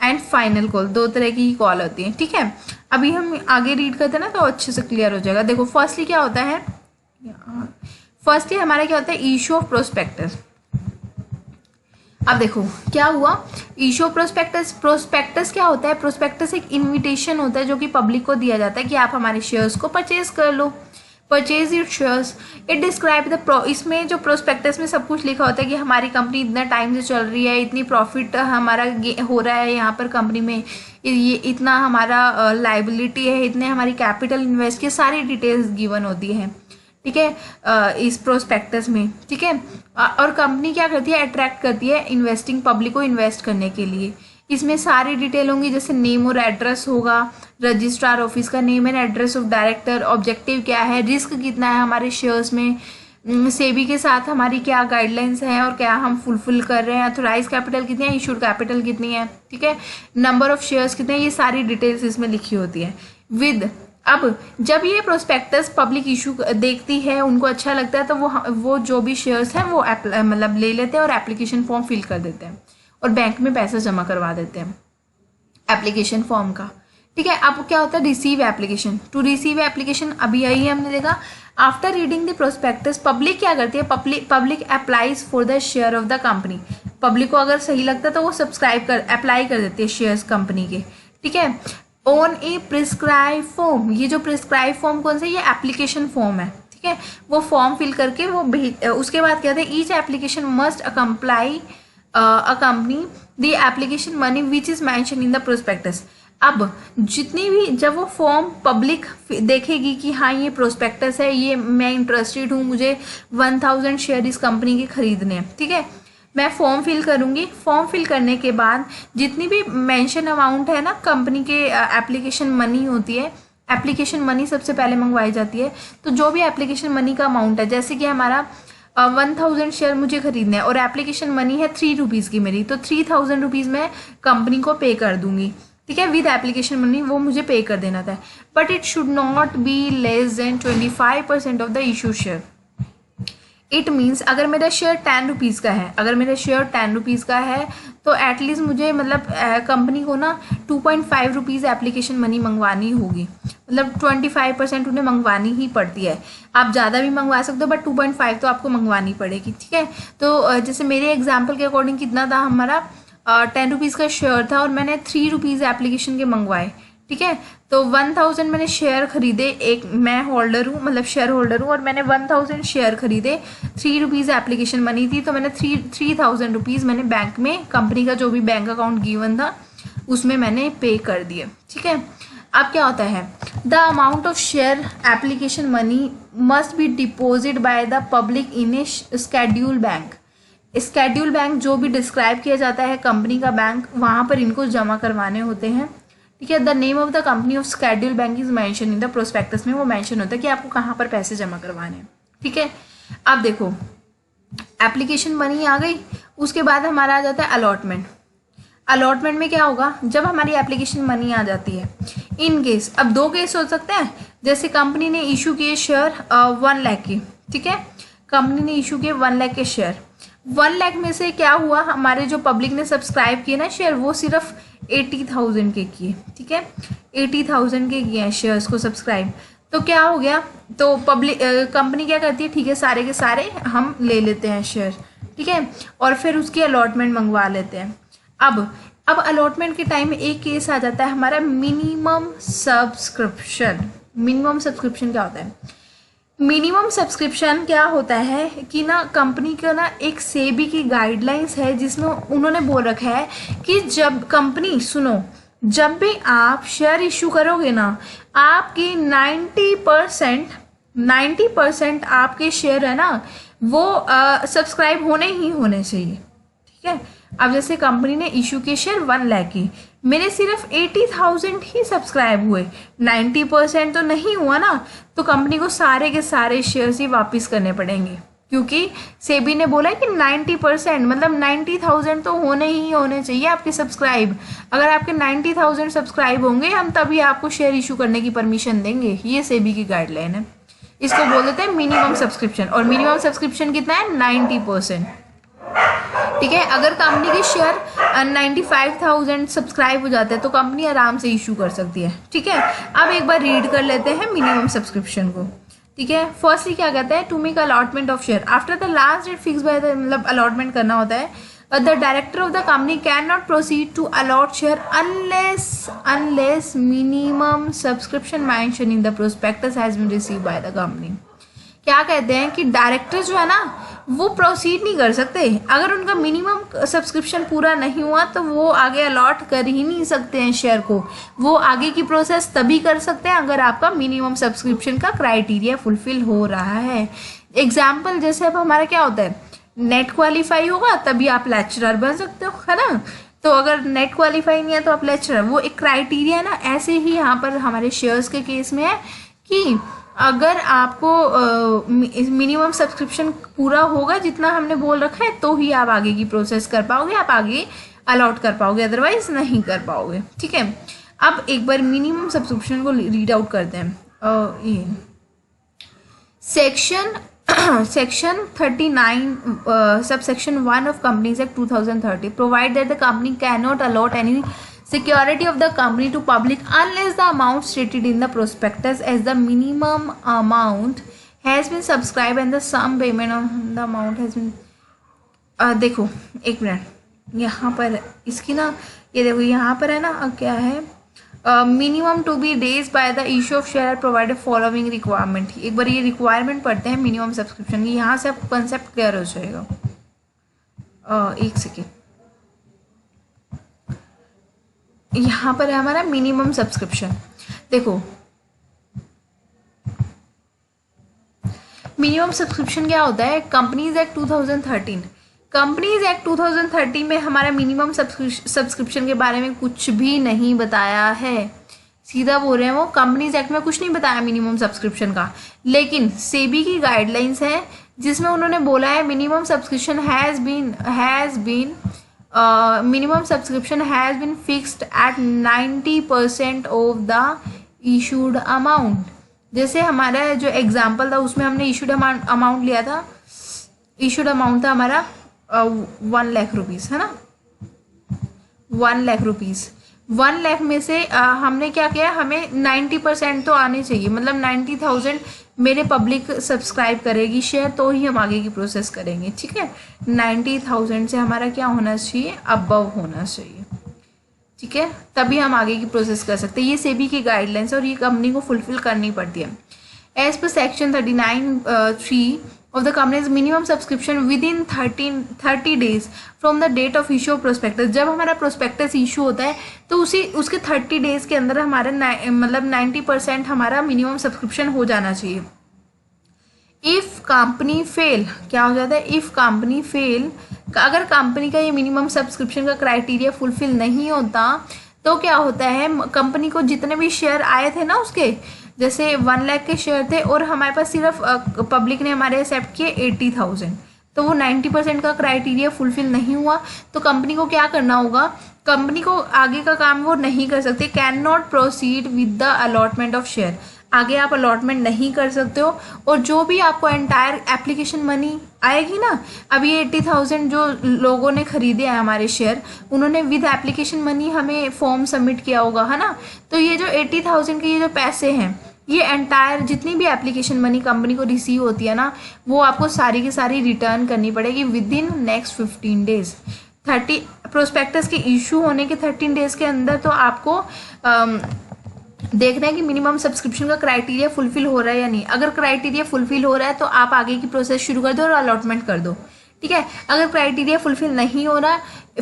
and final call, 2 तरह की कॉल होती है, ठीक है। अभी हम आगे रीड करते हैं ना तो अच्छे से क्लियर हो जाएगा। देखो फर्स्टली क्या होता है, फर्स्टली हमारा क्या होता है, इशू ऑफ प्रोस्पेक्टस। अब देखो क्या हुआ, इशू ऑफ प्रोस्पेक्टस। प्रोस्पेक्टस क्या होता है, प्रोस्पेक्टस एक इन्विटेशन होता है जो कि पब्लिक को दिया जाता है कि आप हमारे शेयर्स को परचेज कर लो, purchase your shares. It describe the, इसमें जो प्रोस्पेक्टस में सब कुछ लिखा होता है कि हमारी कंपनी इतना टाइम से चल रही है, इतनी प्रॉफिट हमारा हो रहा है यहाँ पर कंपनी में, ये इतना हमारा लाइबिलिटी है, इतने हमारी कैपिटल इन्वेस्ट की सारी डिटेल्स गिवन होती है, ठीक है, इस प्रोस्पेक्टस में, ठीक है। और कंपनी क्या करती है, अट्रैक्ट करती है इन्वेस्टिंग पब्लिक को इन्वेस्ट करने के लिए। इसमें सारी डिटेल होंगी, जैसे नेम और एड्रेस होगा, रजिस्ट्रार ऑफिस का name and address of director, objective क्या है, रिस्क कितना है हमारे शेयर्स में, सेबी के साथ हमारी क्या गाइडलाइंस हैं और क्या हम फुलफिल कर रहे हैं, अथोराइज कैपिटल कितनी है, इशूड कैपिटल कितनी है, ठीक है, नंबर ऑफ शेयर्स कितने हैं, ये सारी डिटेल्स इसमें लिखी होती है विद। अब जब ये प्रोस्पेक्टस पब्लिक इशू देखती है, उनको अच्छा लगता है, तो वो जो भी शेयर्स हैं वो मतलब ले लेते हैं और एप्लीकेशन फॉर्म फिल कर देते हैं और बैंक में पैसा जमा करवा देते हैं एप्लीकेशन फॉर्म का, ठीक है। अब क्या होता है, receive application. To receive application अभी यही हमने देखा। After reading the prospectus, public क्या करती है, public applies for the share of the company. Public को अगर सही लगता है तो वो अप्लाई कर देती है शेयर्स कंपनी के, ठीक है। On A prescribe form. ये जो प्रिस्क्राइब फॉर्म कौन सा, ये एप्लीकेशन फॉर्म है, ठीक है। वो फॉर्म फिल करके वो उसके बाद कहते हैं each application must accomply accompany the application money which is mention in the prospectus. अब जितनी भी, जब वो फॉर्म पब्लिक देखेगी कि हाँ ये प्रोस्पेक्टस है, ये मैं इंटरेस्टेड हूँ, मुझे 1000 शेयर इस कंपनी के खरीदने हैं, ठीक है, मैं फॉर्म फिल करूँगी। फॉर्म फिल करने के बाद जितनी भी मेंशन अमाउंट है ना कंपनी के एप्लीकेशन मनी होती है, एप्लीकेशन मनी सबसे पहले मंगवाई जाती है। तो जो भी एप्लीकेशन मनी का अमाउंट है, जैसे कि हमारा 1000 शेयर मुझे खरीदना है और एप्लीकेशन मनी है 3 रुपीज़ की मेरी, तो 3000 रुपीज़ मैं कंपनी को पे कर दूंगी, ठीक है, विद एप्लीकेशन मनी वो मुझे पे कर देना था। But it should not be less than 25% of the issue share. It means अगर मेरा शेयर 10 रुपीज़ का है, अगर मेरा शेयर 10 रुपीज़ का है तो एटलीस्ट मुझे मतलब कंपनी को ना 2.5 रुपीज़ एप्लीकेशन मनी मंगवानी होगी, मतलब 25% उन्हें मंगवानी ही पड़ती है। आप ज़्यादा भी मंगवा सकते हो बट 2.5 तो आपको मंगवानी पड़ेगी, ठीक है। तो जैसे मेरे एग्जाम्पल के अकॉर्डिंग कितना था, हमारा 10 रुपीज़ का शेयर था और मैंने 3 रुपीज़ एप्लीकेशन के मंगवाए, ठीक है। तो 1000 मैंने शेयर खरीदे, एक मैं होल्डर हूँ, मतलब शेयर होल्डर हूँ, और मैंने 1000 शेयर खरीदे, 3 रुपीज़ एप्लीकेशन मनी थी, तो मैंने 3000 रुपीज़ मैंने बैंक में, कंपनी का जो भी बैंक अकाउंट गिवन था उसमें मैंने पे कर दिए, ठीक है। अब क्या होता है, the amount of share application money must be deposit by the public in A schedule bank. Schedule bank जो भी डिस्क्राइब किया जाता है कंपनी का बैंक, वहाँ पर इनको जमा करवाने होते हैं, ठीक है। The name of the company of schedule bank is mention in the prospectus में वो मेंशन होता है कि आपको कहाँ पर पैसे जमा करवाने हैं, ठीक है। अब देखो एप्लीकेशन मनी आ गई, उसके बाद हमारा आ जाता है अलॉटमेंट। अलॉटमेंट में क्या होगा, जब हमारी एप्लीकेशन मनी आ जाती है, इन केस, अब 2 केस हो सकते हैं, जैसे कंपनी ने इशू किए शेयर 1 लाख की, ठीक है, कंपनी ने इशू किए 1 लाख के शेयर, 1 लाख में से क्या हुआ, हमारे जो पब्लिक ने सब्सक्राइब किए ना शेयर, वो सिर्फ 80,000 के किए, ठीक है, 80,000 के किए हैं शेयर्स को सब्सक्राइब। तो क्या हो गया, तो पब्लिक कंपनी क्या करती है, ठीक है, सारे के सारे हम ले लेते हैं शेयर, ठीक है, और फिर उसकी अलॉटमेंट मंगवा लेते हैं। अब अलॉटमेंट के टाइम में एक केस आ जाता है हमारा मिनिमम सब्सक्रिप्शन। मिनिमम सब्सक्रिप्शन क्या होता है, मिनिमम सब्सक्रिप्शन क्या होता है कि ना कंपनी का ना एक सेबी की गाइडलाइंस है जिसमें उन्होंने बोल रखा है कि जब कंपनी, सुनो, जब भी आप शेयर इशू करोगे ना, आपकी 90% आपके शेयर है ना वो सब्सक्राइब होने ही होने चाहिए, ठीक है। अब जैसे कंपनी ने इशू किए शेयर 1 लाख की, मेरे सिर्फ 80,000 ही सब्सक्राइब हुए, 90% तो नहीं हुआ ना, तो कंपनी को सारे के सारे शेयर्स ही वापस करने पड़ेंगे, क्योंकि सेबी ने बोला है कि 90% मतलब 90,000 तो होने ही होने चाहिए आपके सब्सक्राइब। अगर आपके 90,000 सब्सक्राइब होंगे हम तभी आपको शेयर इशू करने की परमिशन देंगे, ये सेबी की गाइडलाइन है। इसको बोल देते हैं मिनिमम सब्सक्रिप्शन, और मिनिमम सब्सक्रिप्शन कितना है, 90%, ठीक है। अगर कंपनी के शेयर 95,000 सब्सक्राइब हो जाते हैं तो कंपनी आराम से इशू कर सकती है, ठीक है। अब एक बार रीड कर लेते हैं मिनिमम सब्सक्रिप्शन को, ठीक है। फर्स्टली क्या कहता है, to make allotment of share after the last date fix by the, मतलब अलॉटमेंट करना होता है, the director of the company can not proceed to allot share unless minimum subscription mention in the prospectus has been received by the company. क्या कहते हैं कि director जो है ना वो प्रोसीड नहीं कर सकते, अगर उनका मिनिमम सब्सक्रिप्शन पूरा नहीं हुआ तो वो आगे अलॉट कर ही नहीं सकते हैं शेयर को। वो आगे की प्रोसेस तभी कर सकते हैं अगर आपका मिनिमम सब्सक्रिप्शन का क्राइटेरिया फुलफिल हो रहा है। एग्जाम्पल जैसे अब हमारा क्या होता है, नेट क्वालिफाई होगा तभी आप लेक्चरर बन सकते हो, है ना। तो अगर नेट क्वालिफाई नहीं है तो आप लेक्चरर, वो एक क्राइटेरिया है ना। ऐसे ही यहाँ पर हमारे शेयर्स के केस में है कि अगर आपको मिनिमम सब्सक्रिप्शन पूरा होगा जितना हमने बोल रखा है तो ही आप आगे की प्रोसेस कर पाओगे, आप आगे अलॉट कर पाओगे, अदरवाइज नहीं कर पाओगे, ठीक है। अब एक बार मिनिमम सब्सक्रिप्शन को रीड आउट करते हैं। ये section 39 subsection 1 of Companies Act 2030 provide that the company cannot allot any security of the company to public unless the amount stated in the prospectus as the minimum amount has been subscribed and the sum payment on the amount has been देखो एक minute, यहाँ पर इसकी ना ये देखो यहाँ पर है ना क्या है, minimum to be days by the issue of share provided following requirement. एक बार ये रिक्वायरमेंट पढ़ते हैं मिनिमम सब्सक्रिप्शन की, यहाँ से आपको कंसेप्ट क्लियर हो जाएगा। एक सेकेंड, यहाँ पर है हमारा मिनिमम सब्सक्रिप्शन। देखो मिनिमम सब्सक्रिप्शन क्या होता है, कंपनीज एक्ट 2013, कंपनीज एक्ट 2013 में हमारा मिनिमम सब्सक्रिप्शन के बारे में कुछ भी नहीं बताया है। सीधा बोल रहे हैं वो, कंपनीज एक्ट में कुछ नहीं बताया मिनिमम सब्सक्रिप्शन का। लेकिन सेबी की गाइडलाइंस है जिसमें उन्होंने बोला है minimum subscription has been minimum subscription has been fixed at 90% of the issued amount। जैसे हमारा जो एग्जाम्पल था उसमें हमने इशूड अमाउंट लिया था, इशूड अमाउंट था हमारा 1 लाख रुपीज़, है ना, 1 लाख रुपीज़। 1 लाख में से हमने क्या किया, हमें 90% तो आने चाहिए, मतलब 90,000 मेरे पब्लिक सब्सक्राइब करेगी शेयर तो ही हम आगे की प्रोसेस करेंगे। ठीक है, 90,000 से हमारा क्या होना चाहिए, अबव होना चाहिए। ठीक है, तभी हम आगे की प्रोसेस कर सकते हैं। ये सेबी की गाइडलाइंस और ये कंपनी को फुलफिल करनी पड़ती है। एज पर section 39(3) of the company's minimum subscription within 30 days from the date of issue of prospectus। जब हमारा प्रोस्पेक्टस इशू होता है तो उसके 30 डेज के अंदर हमारा मतलब 90% हमारा मिनिमम सब्सक्रिप्शन हो जाना चाहिए। इफ़ कंपनी फेल, क्या हो जाता है, इफ़ कंपनी फेल, अगर कंपनी का ये मिनिमम सब्सक्रिप्शन का क्राइटेरिया फुलफिल नहीं होता तो क्या होता है, कंपनी को जितने भी शेयर आए थे ना उसके, जैसे 1 लाख के शेयर थे और हमारे पास सिर्फ पब्लिक ने हमारे एक्सेप्ट किए 80,000, तो वो 90% का क्राइटेरिया फुलफिल नहीं हुआ तो कंपनी को क्या करना होगा, कंपनी को आगे का काम वो नहीं कर सकते, can not proceed with the allotment of share. आगे आप अलॉटमेंट नहीं कर सकते हो और जो भी आपको एंटायर एप्लीकेशन मनी आएगी ना, अब ये 80,000 जो लोगों ने खरीदे हैं हमारे शेयर, उन्होंने विद एप्लीकेशन मनी हमें फॉर्म सबमिट किया होगा, है ना, तो ये जो 80,000 के ये जो पैसे हैं, ये एंटायर जितनी भी एप्लीकेशन मनी कंपनी को रिसीव होती है ना, वो आपको सारी की सारी रिटर्न करनी पड़ेगी with in next 15 days. 30 prospectus के इशू होने के 13 डेज के अंदर तो आपको देखना है कि मिनिमम सब्सक्रिप्शन का क्राइटेरिया फुलफिल हो रहा है या नहीं। अगर क्राइटेरिया फुलफिल हो रहा है तो आप आगे की प्रोसेस शुरू कर दो और अलॉटमेंट कर दो। ठीक है, अगर क्राइटेरिया फुलफिल नहीं हो रहा,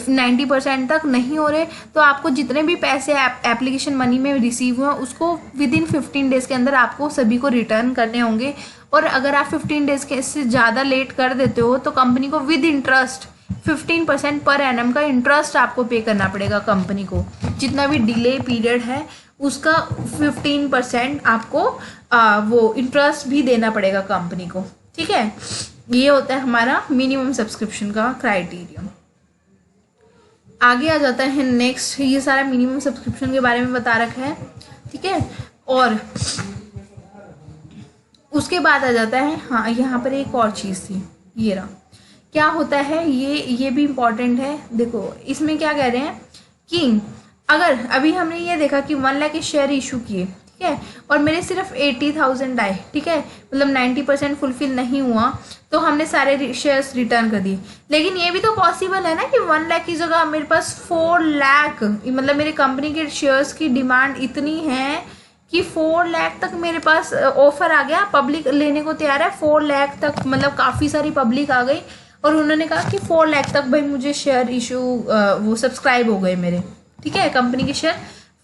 90% तक नहीं हो रहे, तो आपको जितने भी पैसे एप्लीकेशन मनी में रिसीव हुए उसको विद इन 15 डेज के अंदर आपको सभी को रिटर्न करने होंगे। और अगर आप 15 डेज के से ज़्यादा लेट कर देते हो तो कंपनी को विद इंटरेस्ट 15% पर एनम का इंटरेस्ट आपको पे करना पड़ेगा कंपनी को। जितना भी डिले पीरियड है उसका 15% आपको वो इंटरेस्ट भी देना पड़ेगा कंपनी को। ठीक है, ये होता है हमारा मिनिमम सब्सक्रिप्शन का क्राइटेरिया। आगे आ जाता है नेक्स्ट, ये सारा मिनिमम सब्सक्रिप्शन के बारे में बता रखा है। ठीक है, और उसके बाद आ जाता है, हाँ यहाँ पर एक और चीज़ थी, ये रहा, क्या होता है ये भी इम्पॉर्टेंट है। देखो इसमें क्या कह रहे हैं कि अगर अभी हमने ये देखा कि 1 लाख के शेयर इशू किए, ठीक है, और मेरे सिर्फ 80,000 आए, ठीक है, मतलब 90% फुलफिल नहीं हुआ तो हमने सारे शेयर्स रिटर्न कर दिए। लेकिन ये भी तो पॉसिबल है ना कि 1 लाख की जगह मेरे पास 4 लाख, मतलब मेरे कंपनी के शेयर्स की डिमांड इतनी है कि 4 लाख तक मेरे पास ऑफर आ गया, पब्लिक लेने को तैयार है 4 लाख तक, मतलब काफ़ी सारी पब्लिक आ गई और उन्होंने कहा कि 4 लाख तक भाई मुझे शेयर इशू वो सब्सक्राइब हो गए मेरे। ठीक है, कंपनी के शेयर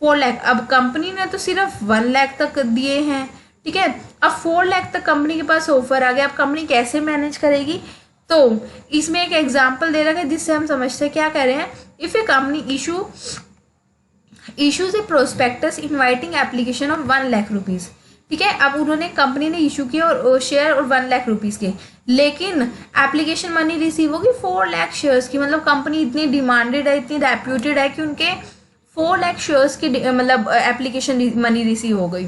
4 लाख, अब कंपनी ने तो सिर्फ 1 लाख तक दिए हैं। ठीक है, अब 4 लाख तक कंपनी के पास ऑफर आ गया, अब कंपनी कैसे मैनेज करेगी? तो इसमें एक एग्जांपल दे रखा है जिससे हम समझते हैं क्या कह रहे हैं। If A company issues A prospectus inviting application of 1 lakh rupees, ठीक है, अब उन्होंने कंपनी ने इशू किए और शेयर और 1 लाख रुपीज़ के, लेकिन एप्लीकेशन मनी रिसीव होगी 4 लाख शेयर्स की, मतलब कंपनी इतनी डिमांडेड है, इतनी रेप्यूटेड है कि उनके 4 लाख शेयर्स की मतलब एप्लीकेशन मनी रिसीव हो गई।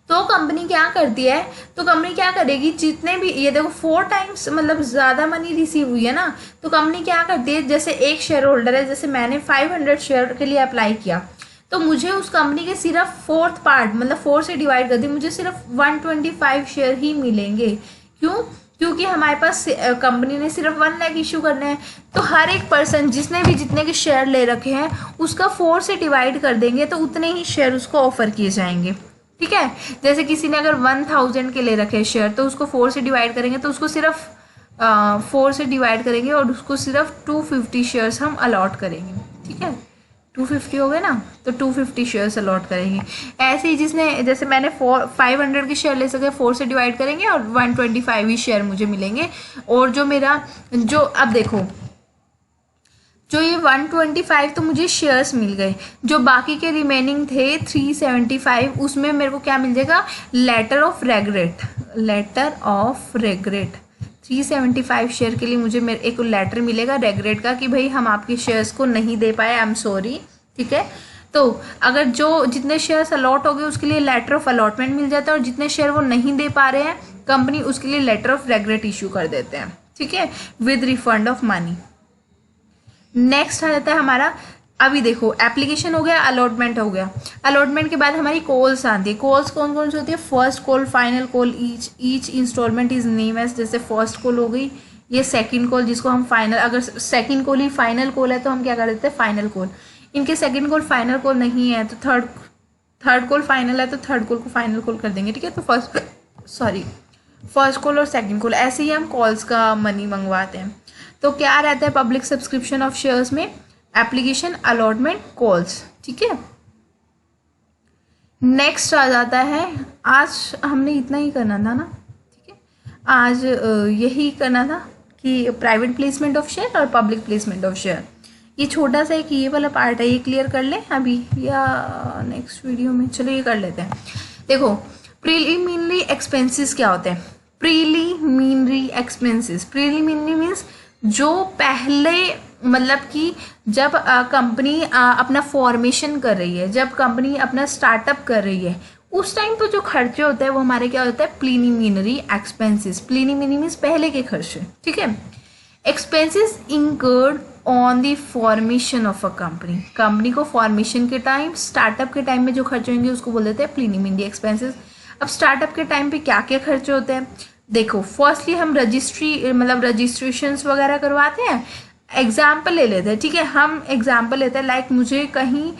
तो कंपनी क्या करती है, तो कंपनी क्या करेगी, जितने भी ये देखो 4 टाइम्स मतलब ज़्यादा मनी रिसीव हुई है ना, तो कंपनी क्या करती है, जैसे एक शेयर होल्डर है, जैसे मैंने 500 शेयर के लिए अप्लाई किया तो मुझे उस कंपनी के सिर्फ 4th पार्ट मतलब 4 से डिवाइड कर दी, मुझे सिर्फ 125 शेयर ही मिलेंगे। क्यों? क्योंकि हमारे पास कंपनी ने सिर्फ 1 लाख इशू करने हैं, तो हर एक पर्सन जिसने भी जितने के शेयर ले रखे हैं उसका 4 से डिवाइड कर देंगे तो उतने ही शेयर उसको ऑफर किए जाएंगे। ठीक है, जैसे किसी ने अगर 1000 के ले रखे हैं शेयर तो उसको 4 से डिवाइड करेंगे तो उसको सिर्फ 4 से डिवाइड करेंगे और उसको सिर्फ 250 शेयर्स हम अलॉट करेंगे। ठीक है, 250 हो गए ना, तो 250 शेयर्स अलॉट करेंगे। ऐसे ही जिसने, जैसे मैंने 500 के शेयर ले सके 4 से डिवाइड करेंगे और 125 ही शेयर मुझे मिलेंगे। और जो मेरा जो अब देखो जो ये 125 तो मुझे शेयर्स मिल गए, जो बाकी के रिमेनिंग थे 375 उसमें मेरे को क्या मिल जाएगा, letter of regret. Letter of regret 375 share के लिए मुझे मेरे एक लेटर मिलेगा रेग्रेट का कि भाई हम आपके शेयर्स को नहीं दे पाए, आई एम सॉरी। ठीक है, तो अगर जो जितने शेयर्स अलॉट हो गए उसके लिए लेटर ऑफ अलॉटमेंट मिल जाता है और जितने शेयर वो नहीं दे पा रहे हैं कंपनी उसके लिए लेटर ऑफ रेग्रेट इशू कर देते हैं। ठीक है, with refund of money. Next आ जाता है हमारा, अभी देखो एप्लीकेशन हो गया, अलॉटमेंट हो गया। अलॉटमेंट के बाद हमारी कॉल्स आती है। कॉल्स कौन कौन सी होती है, first call, final call, each instalment is name as, जैसे फर्स्ट कॉल हो गई, ये सेकंड कॉल जिसको हम फाइनल, अगर सेकंड कॉल ही फाइनल कॉल है तो हम क्या कर देते हैं, फाइनल कॉल। इनके सेकंड कॉल फाइनल कॉल नहीं है तो थर्ड कॉल फाइनल है तो थर्ड कॉल को फाइनल कॉल कर देंगे। ठीक है, तो फर्स्ट कॉल और सेकंड कॉल, ऐसे ही हम कॉल्स का मनी मंगवाते हैं। तो क्या रहता है पब्लिक सब्सक्रिप्शन ऑफ शेयर्स में, एप्लीकेशन, अलॉटमेंट, कॉल्स। ठीक है, नेक्स्ट आ जाता है, आज हमने इतना ही करना था ना। ठीक है, आज यही करना था कि प्राइवेट प्लेसमेंट ऑफ शेयर और पब्लिक प्लेसमेंट ऑफ शेयर। ये छोटा सा एक ये वाला पार्ट है, ये क्लियर कर लें अभी या नेक्स्ट वीडियो में, चलो ये कर लेते हैं। देखो प्रीलिमिनरी एक्सपेंसेस क्या होते हैं, प्रीलिमिनरी एक्सपेंसेस, प्रीलिमिनरी मीन्स जो पहले, मतलब कि जब कंपनी अपना फॉर्मेशन कर रही है, जब कंपनी अपना स्टार्टअप कर रही है उस टाइम पर जो खर्चे होते हैं वो हमारे क्या होता है, प्रीलिमिनरी एक्सपेंसेस। प्रीलिमिनरी मीन्स पहले के खर्चे। ठीक है, expenses incurred on the formation of a company, company को फॉर्मेशन के टाइम, स्टार्टअप के टाइम में जो खर्चे होंगे उसको बोल देते हैं प्रीलिमिनरी एक्सपेंसेस। अब स्टार्टअप के टाइम पे क्या क्या खर्चे होते हैं, देखो फर्स्टली हम रजिस्ट्री, मतलब रजिस्ट्रेशंस वगैरह करवाते हैं। एग्जाम्पल ले लेते हैं। ठीक है, हम एग्जाम्पल लेते हैं, लाइक मुझे कहीं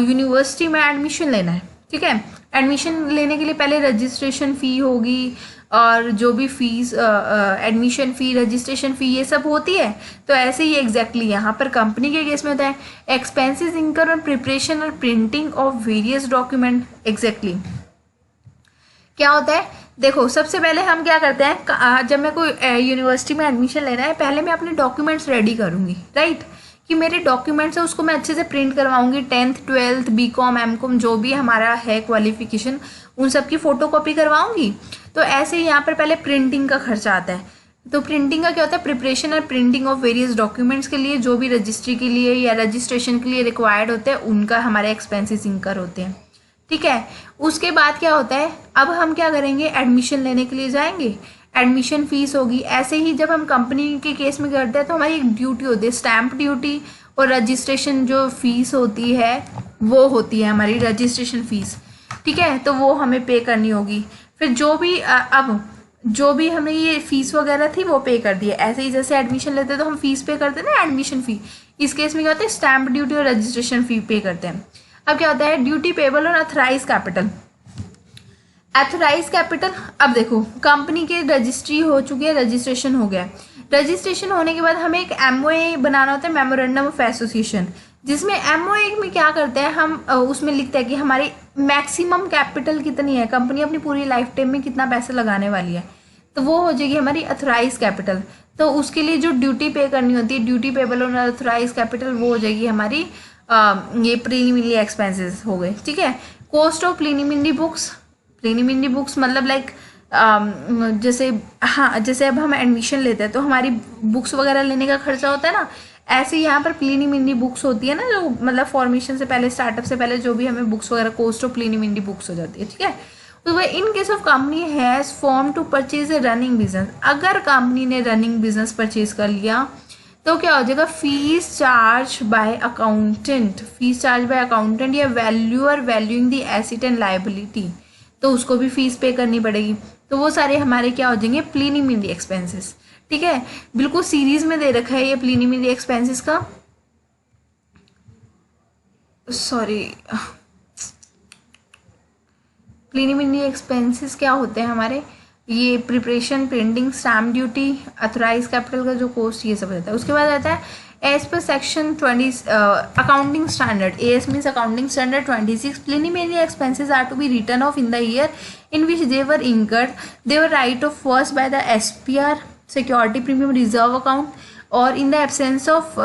यूनिवर्सिटी में एडमिशन लेना है। ठीक है, एडमिशन लेने के लिए पहले रजिस्ट्रेशन फ़ी होगी और जो भी फीस, एडमिशन फ़ी, रजिस्ट्रेशन फ़ी, ये सब होती है। तो ऐसे ही एग्जैक्टली यहाँ पर कंपनी के केस में होता है एक्सपेंसेस इंकर ऑन प्रिपरेशन और printing of various document. Exactly क्या होता है, देखो सबसे पहले हम क्या करते हैं, जब मैं कोई यूनिवर्सिटी में एडमिशन लेना है पहले मैं अपने डॉक्यूमेंट्स रेडी करूँगी, राइट, कि मेरे डॉक्यूमेंट्स है उसको मैं अच्छे से print करवाऊंगी। 10th 12th BCom MCom जो भी हमारा है क्वालिफिकेशन, उन सब की फ़ोटोकॉपी करवाऊंगी। तो ऐसे ही यहाँ पर पहले प्रिंटिंग का खर्चा आता है। तो प्रिंटिंग का क्या होता है, प्रिपरेशन और प्रिंटिंग ऑफ वेरियस डॉक्यूमेंट्स के लिए जो भी रजिस्ट्री के लिए या रजिस्ट्रेशन के लिए रिक्वायर्ड होते हैं उनका हमारे एक्सपेंसेस इंकर होते हैं। ठीक है, उसके बाद क्या होता है, अब हम क्या करेंगे, एडमिशन लेने के लिए जाएंगे, एडमिशन फीस होगी। ऐसे ही जब हम कंपनी के केस में करते हैं तो हमारी एक ड्यूटी होती है, स्टैंप ड्यूटी और रजिस्ट्रेशन जो फीस होती है वो होती है हमारी रजिस्ट्रेशन फीस। ठीक है, तो वो हमें पे करनी होगी। फिर जो भी अब जो भी हमें ये फीस वगैरह थी वो पे कर दी है। ऐसे ही जैसे एडमिशन लेते हैं तो हम फीस पे करते हैं ना, एडमिशन फ़ी, इस केस में क्या होता है, स्टैंप ड्यूटी और रजिस्ट्रेशन फ़ी पे करते हैं। अब क्या होता है, ड्यूटी पेबल और अथराइज कैपिटल। अथराइज कैपिटल, अब देखो कंपनी की रजिस्ट्री हो चुकी है, रजिस्ट्रेशन हो गया। रजिस्ट्रेशन होने के बाद हमें एक MOA बनाना होता है, मेमोरेंडम ऑफ एसोसिएशन, जिसमें MOA में क्या करते हैं हम, उसमें लिखते हैं कि हमारी मैक्सिमम कैपिटल कितनी है, कंपनी अपनी पूरी लाइफ टाइम में कितना पैसा लगाने वाली है, तो वो हो जाएगी हमारी अथराइज कैपिटल। तो उसके लिए जो ड्यूटी पे करनी होती है, ड्यूटी पेबल और अथराइज कैपिटल, वो हो जाएगी हमारी ये प्रीलिमिनरी एक्सपेंसेस हो गए। ठीक है, cost of preliminary books, preliminary books मतलब लाइक जैसे, हाँ जैसे अब हम एडमिशन लेते हैं तो हमारी बुक्स वगैरह लेने का खर्चा होता है ना, ऐसे यहाँ पर प्रीलिमिनरी बुक्स होती है ना, जो मतलब फॉर्मेशन से पहले, स्टार्टअप से पहले जो भी हमें बुक्स वगैरह, कॉस्ट ऑफ प्रीलिमिनरी बुक्स हो जाती है। ठीक है, तो वह in case of company has form to purchase a running business, अगर कंपनी ने रनिंग बिजनेस परचेज कर लिया तो क्या हो जाएगा, fees charge by accountant, fees charge by accountant या valuer valuing the asset and liability, तो उसको भी फीस पे करनी पड़ेगी। तो वो सारे हमारे क्या हो जाएंगे, प्लीनिमिली एक्सपेंसेस। ठीक है, बिल्कुल सीरीज में दे रखा है ये प्लीनिमिली एक्सपेंसेस का, सॉरी प्लीनिमिली एक्सपेंसेस क्या होते हैं हमारे, ये preparation, printing, stamp duty, authorise capital का जो कॉस्ट, ये सब रहता है। उसके बाद आता है एज पर section 20 accounting standard, AS means accounting standard 26, preliminary expenses are to be written off in the year in which they were incurred, they were write off first by the SPR security premium reserve account और in the absence of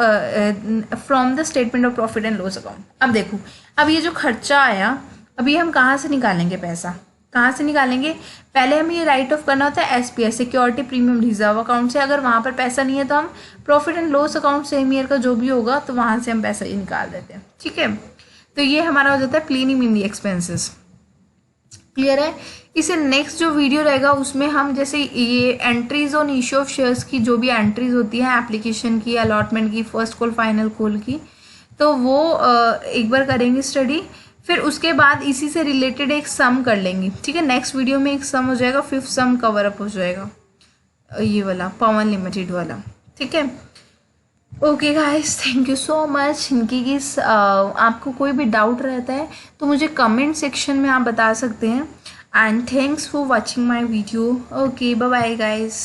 from the statement of profit and loss account. अब देखो, अब ये जो खर्चा आया, अभी हम कहाँ से निकालेंगे पैसा, कहाँ से निकालेंगे, पहले हमें ये राइट ऑफ करना होता है SPR security premium reserve account से, अगर वहाँ पर पैसा नहीं है तो हम profit and loss account same year का जो भी होगा तो वहाँ से हम पैसा ये निकाल देते हैं। ठीक है, तो ये हमारा हो जाता है प्लीनिमिली एक्सपेंसेस। क्लियर है। इसे नेक्स्ट जो वीडियो रहेगा उसमें हम जैसे ये entries on issue of shares की जो भी एंट्रीज होती हैं, एप्लीकेशन की, अलॉटमेंट की, फर्स्ट कॉल, फाइनल कॉल की, तो वो एक बार करेंगे स्टडी। फिर उसके बाद इसी से रिलेटेड एक सम कर लेंगे। ठीक है, नेक्स्ट वीडियो में एक सम हो जाएगा, 5th सम कवर अप हो जाएगा, ये वाला पवन लिमिटेड वाला। ठीक है, okay guys, thank you so much. इनकी किस आपको कोई भी डाउट रहता है तो मुझे कमेंट सेक्शन में आप बता सकते हैं। And thanks for watching my video. Okay, bye bye guys.